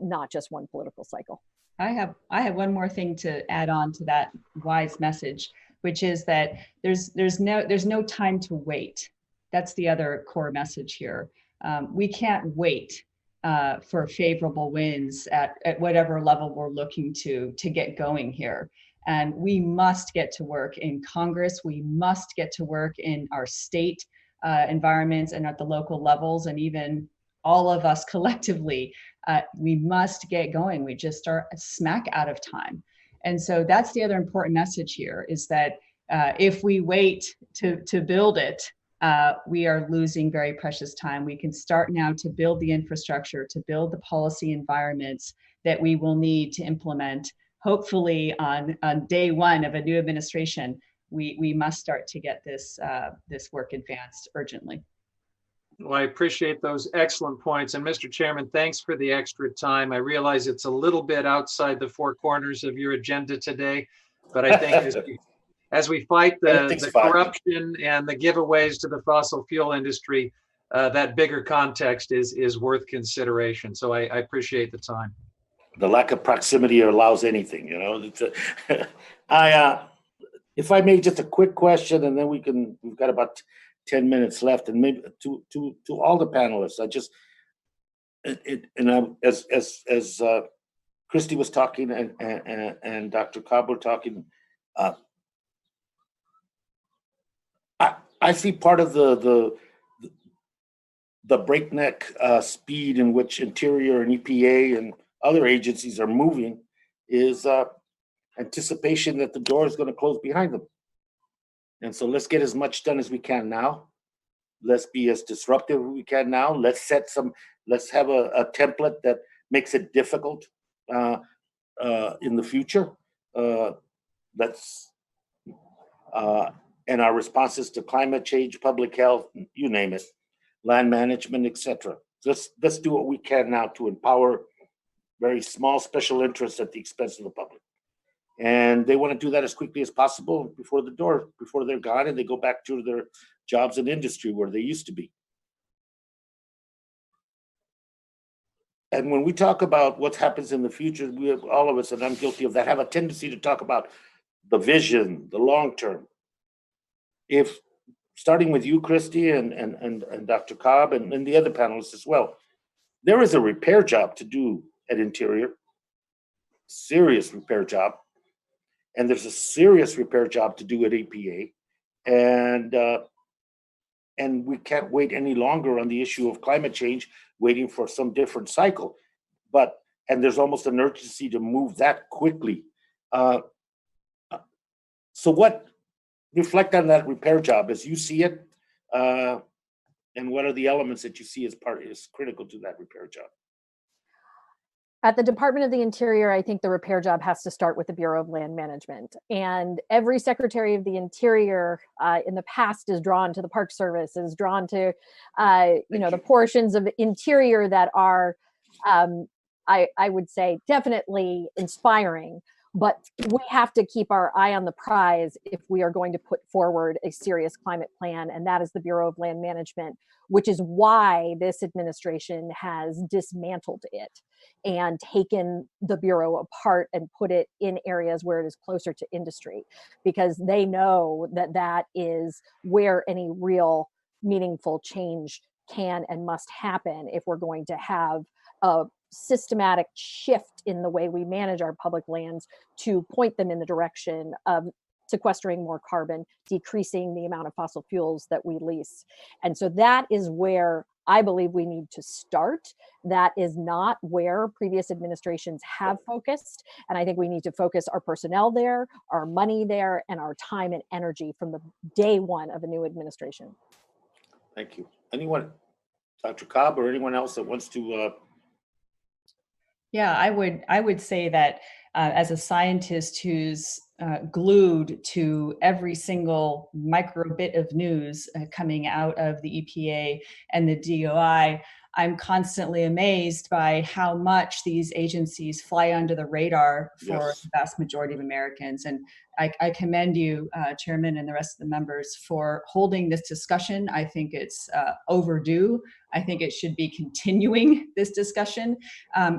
not just one political cycle? I have one more thing to add on to that wise message, which is that there's no time to wait. That's the other core message here. We can't wait for favorable wins at whatever level we're looking to get going here. And we must get to work in Congress. We must get to work in our state environments and at the local levels, and even all of us collectively. We must get going. We just are smack out of time. And so that's the other important message here, is that if we wait to build it, we are losing very precious time. We can start now to build the infrastructure, to build the policy environments that we will need to implement. Hopefully on day one of a new administration, we must start to get this work advanced urgently. Well, I appreciate those excellent points. And Mr. Chairman, thanks for the extra time. I realize it's a little bit outside the four corners of your agenda today, but I think as we fight Everything's the fine. corruption and the giveaways to the fossil fuel industry, that bigger context is worth consideration. So I appreciate the time. The lack of proximity allows anything, you know. If I may, just a quick question, and then we've got about 10 minutes left, and maybe to all the panelists, as Christy was talking and Dr. Cobb were talking, I see part of the breakneck speed in which Interior and EPA and other agencies are moving is anticipation that the door is going to close behind them. And so let's get as much done as we can now. Let's be as disruptive as we can now. Let's have a template that makes it difficult in the future. And our responses to climate change, public health, you name it, land management, etc. Let's do what we can now to empower very small special interests at the expense of the public. And they want to do that as quickly as possible before they're gone and they go back to their jobs in industry where they used to be. And when we talk about what happens in the future, all of us, and I'm guilty of that, have a tendency to talk about the vision, the long term. If starting with you, Christy, and Dr. Cobb, and the other panelists as well, there is a repair job to do at Interior, serious repair job. And there's a serious repair job to do at EPA. And we can't wait any longer on the issue of climate change, waiting for some different cycle. And there's almost an urgency to move that quickly. So reflect on that repair job as you see it, and what are the elements that you see as critical to that repair job? At the Department of the Interior, I think the repair job has to start with the Bureau of Land Management. And every Secretary of the Interior in the past is drawn to the Park Service, is drawn to, the portions of Interior that are, I would say, definitely inspiring. But we have to keep our eye on the prize if we are going to put forward a serious climate plan, and that is the Bureau of Land Management, which is why this administration has dismantled it and taken the Bureau apart and put it in areas where it is closer to industry, because they know that that is where any real meaningful change can and must happen if we're going to have a systematic shift in the way we manage our public lands to point them in the direction of sequestering more carbon, decreasing the amount of fossil fuels that we lease. And so that is where I believe we need to start. That is not where previous administrations have focused. And I think we need to focus our personnel there, our money there, and our time and energy from the day one of a new administration. Thank you. Anyone, Dr. Cobb or anyone else that wants to Yeah, I would say that as a scientist who's glued to every single micro bit of news coming out of the EPA and the DOI, I'm constantly amazed by how much these agencies fly under the radar for the vast majority of Americans. And I commend you, Chairman, and the rest of the members for holding this discussion. I think it's overdue. I think it should be continuing this discussion,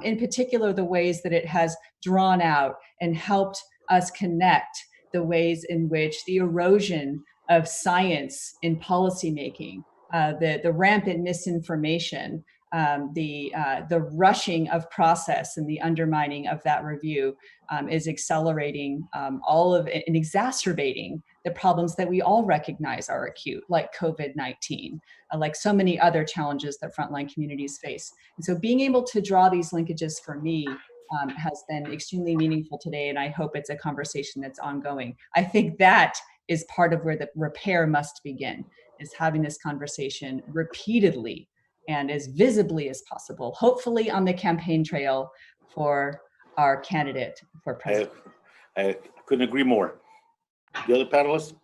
in particular, the ways that it has drawn out and helped us connect the ways in which the erosion of science in policymaking, the rampant misinformation, the rushing of process and the undermining of that review is accelerating all of it and exacerbating the problems that we all recognize are acute, like COVID-19, like so many other challenges that frontline communities face. And so being able to draw these linkages for me has been extremely meaningful today, and I hope it's a conversation that's ongoing. I think that is part of where the repair must begin, is having this conversation repeatedly and as visibly as possible, hopefully on the campaign trail for our candidate for president. I couldn't agree more. The other panelists?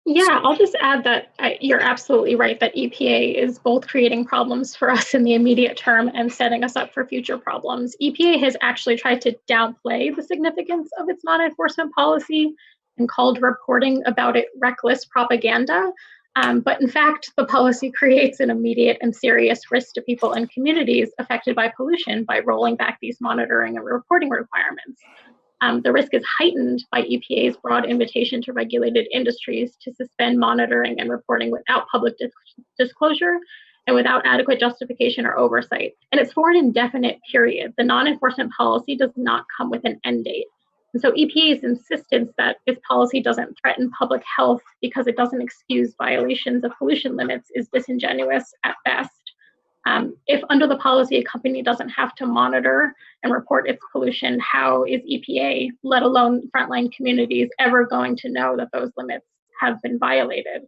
Yeah, I'll just add that you're absolutely right that EPA is both creating problems for us in the immediate term and setting us up for future problems. EPA has actually tried to downplay the significance of its non-enforcement policy and called reporting about it reckless propaganda. But in fact, the policy creates an immediate and serious risk to people and communities affected by pollution by rolling back these monitoring and reporting requirements. The risk is heightened by EPA's broad invitation to regulated industries to suspend monitoring and reporting without public disclosure and without adequate justification or oversight. And it's for an indefinite period. The non-enforcement policy does not come with an end date. And so EPA's insistence that its policy doesn't threaten public health because it doesn't excuse violations of pollution limits is disingenuous at best. If under the policy, a company doesn't have to monitor and report its pollution, how is EPA, let alone frontline communities, ever going to know that those limits have been violated?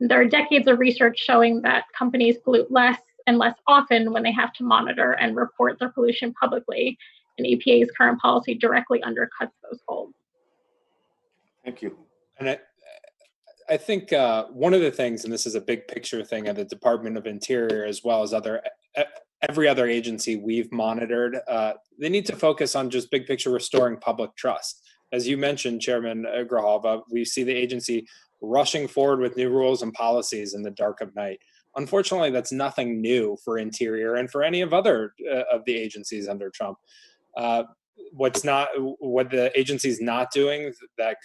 There are decades of research showing that companies pollute less and less often when they have to monitor and report their pollution publicly, and EPA's current policy directly undercuts those goals. Thank you. And I think one of the things, and this is a big picture thing of the Department of Interior as well as every other agency we've monitored, they need to focus on just big picture restoring public trust. As you mentioned, Chairman Grijalva, we see the agency rushing forward with new rules and policies in the dark of night. Unfortunately, that's nothing new for Interior and for any of other of the agencies under Trump. What the agency's not doing that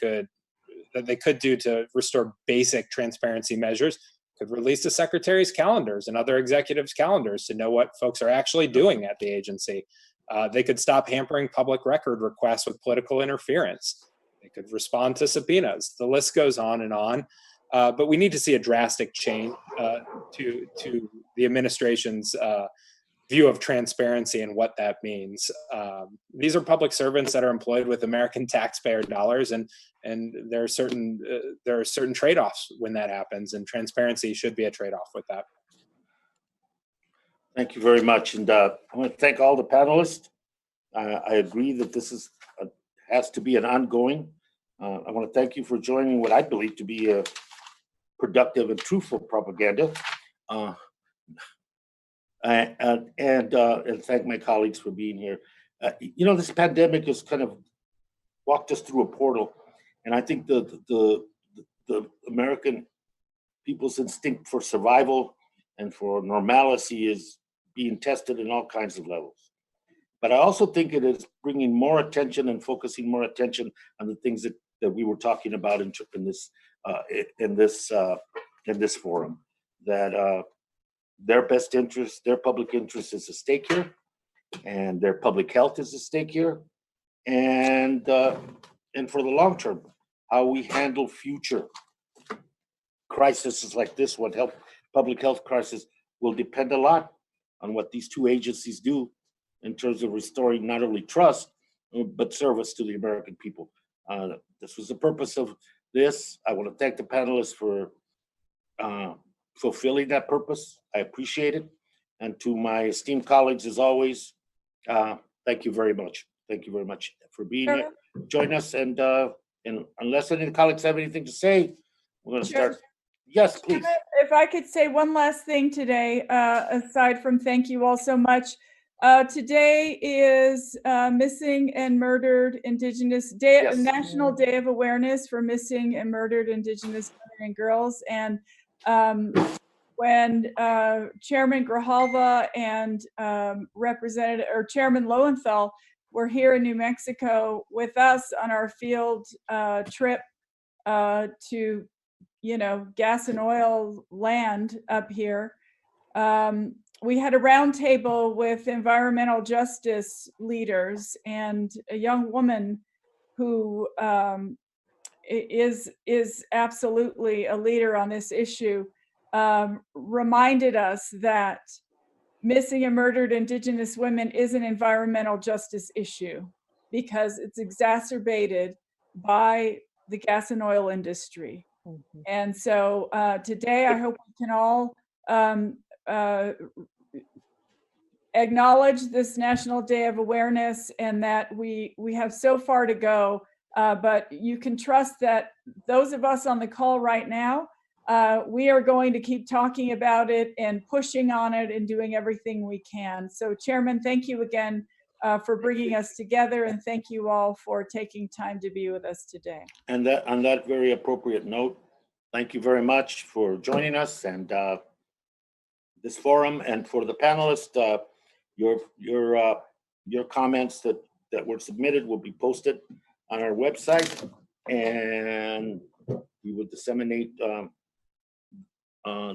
they could do to restore basic transparency measures could release the secretary's calendars and other executives' calendars to know what folks are actually doing at the agency. They could stop hampering public record requests with political interference. They could respond to subpoenas. The list goes on and on. But we need to see a drastic change to the administration's view of transparency and what that means. These are public servants that are employed with American taxpayer dollars, and there are certain trade-offs when that happens, and transparency should be a trade-off with that. Thank you very much, and I want to thank all the panelists. I agree that this has to be an ongoing. I want to thank you for joining what I believe to be a productive and truthful propaganda. And thank my colleagues for being here. This pandemic has kind of walked us through a portal, and I think the American people's instinct for survival and for normalcy is being tested in all kinds of levels. But I also think it is bringing more attention and focusing more attention on the things that we were talking about in this forum. That their best interest, their public interest is at stake here, and their public health is at stake here, and for the long term, how we handle future crises like this one, public health crisis, will depend a lot on what these two agencies do in terms of restoring not only trust but service to the American people. This was the purpose of this. I want to thank the panelists for fulfilling that purpose. I appreciate it. And to my esteemed colleagues, as always, thank you very much. Thank you very much for being here. Join us, and unless any of the colleagues have anything to say, we're going to start. Yes, please. If I could say one last thing today, aside from thank you all so much. Today is Missing and Murdered Indigenous Day, yes. National Day of Awareness for Missing and Murdered Indigenous Women and Girls. And when Chairman Grijalva and Chairman Lowenthal were here in New Mexico with us on our field trip to, gas and oil land up here, we had a roundtable with environmental justice leaders, and a young woman who is absolutely a leader on this issue reminded us that missing and murdered Indigenous women is an environmental justice issue because it's exacerbated by the gas and oil industry. Mm-hmm. And so today I hope we can all acknowledge this National Day of Awareness, and that we have so far to go But you can trust that those of us on the call right now, we are going to keep talking about it and pushing on it and doing everything we can. So Chairman, thank you again for bringing us together, and thank you all for taking time to be with us today. And that, on that very appropriate note, thank you very much for joining us and this forum, and for the panelists, your comments that were submitted will be posted on our website, and we will disseminate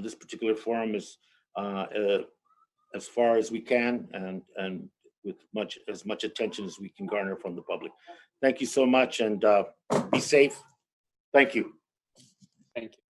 this particular forum as far as we can, and with as much attention as we can garner from the public. Thank you so much, and be safe. Thank you. Thank you.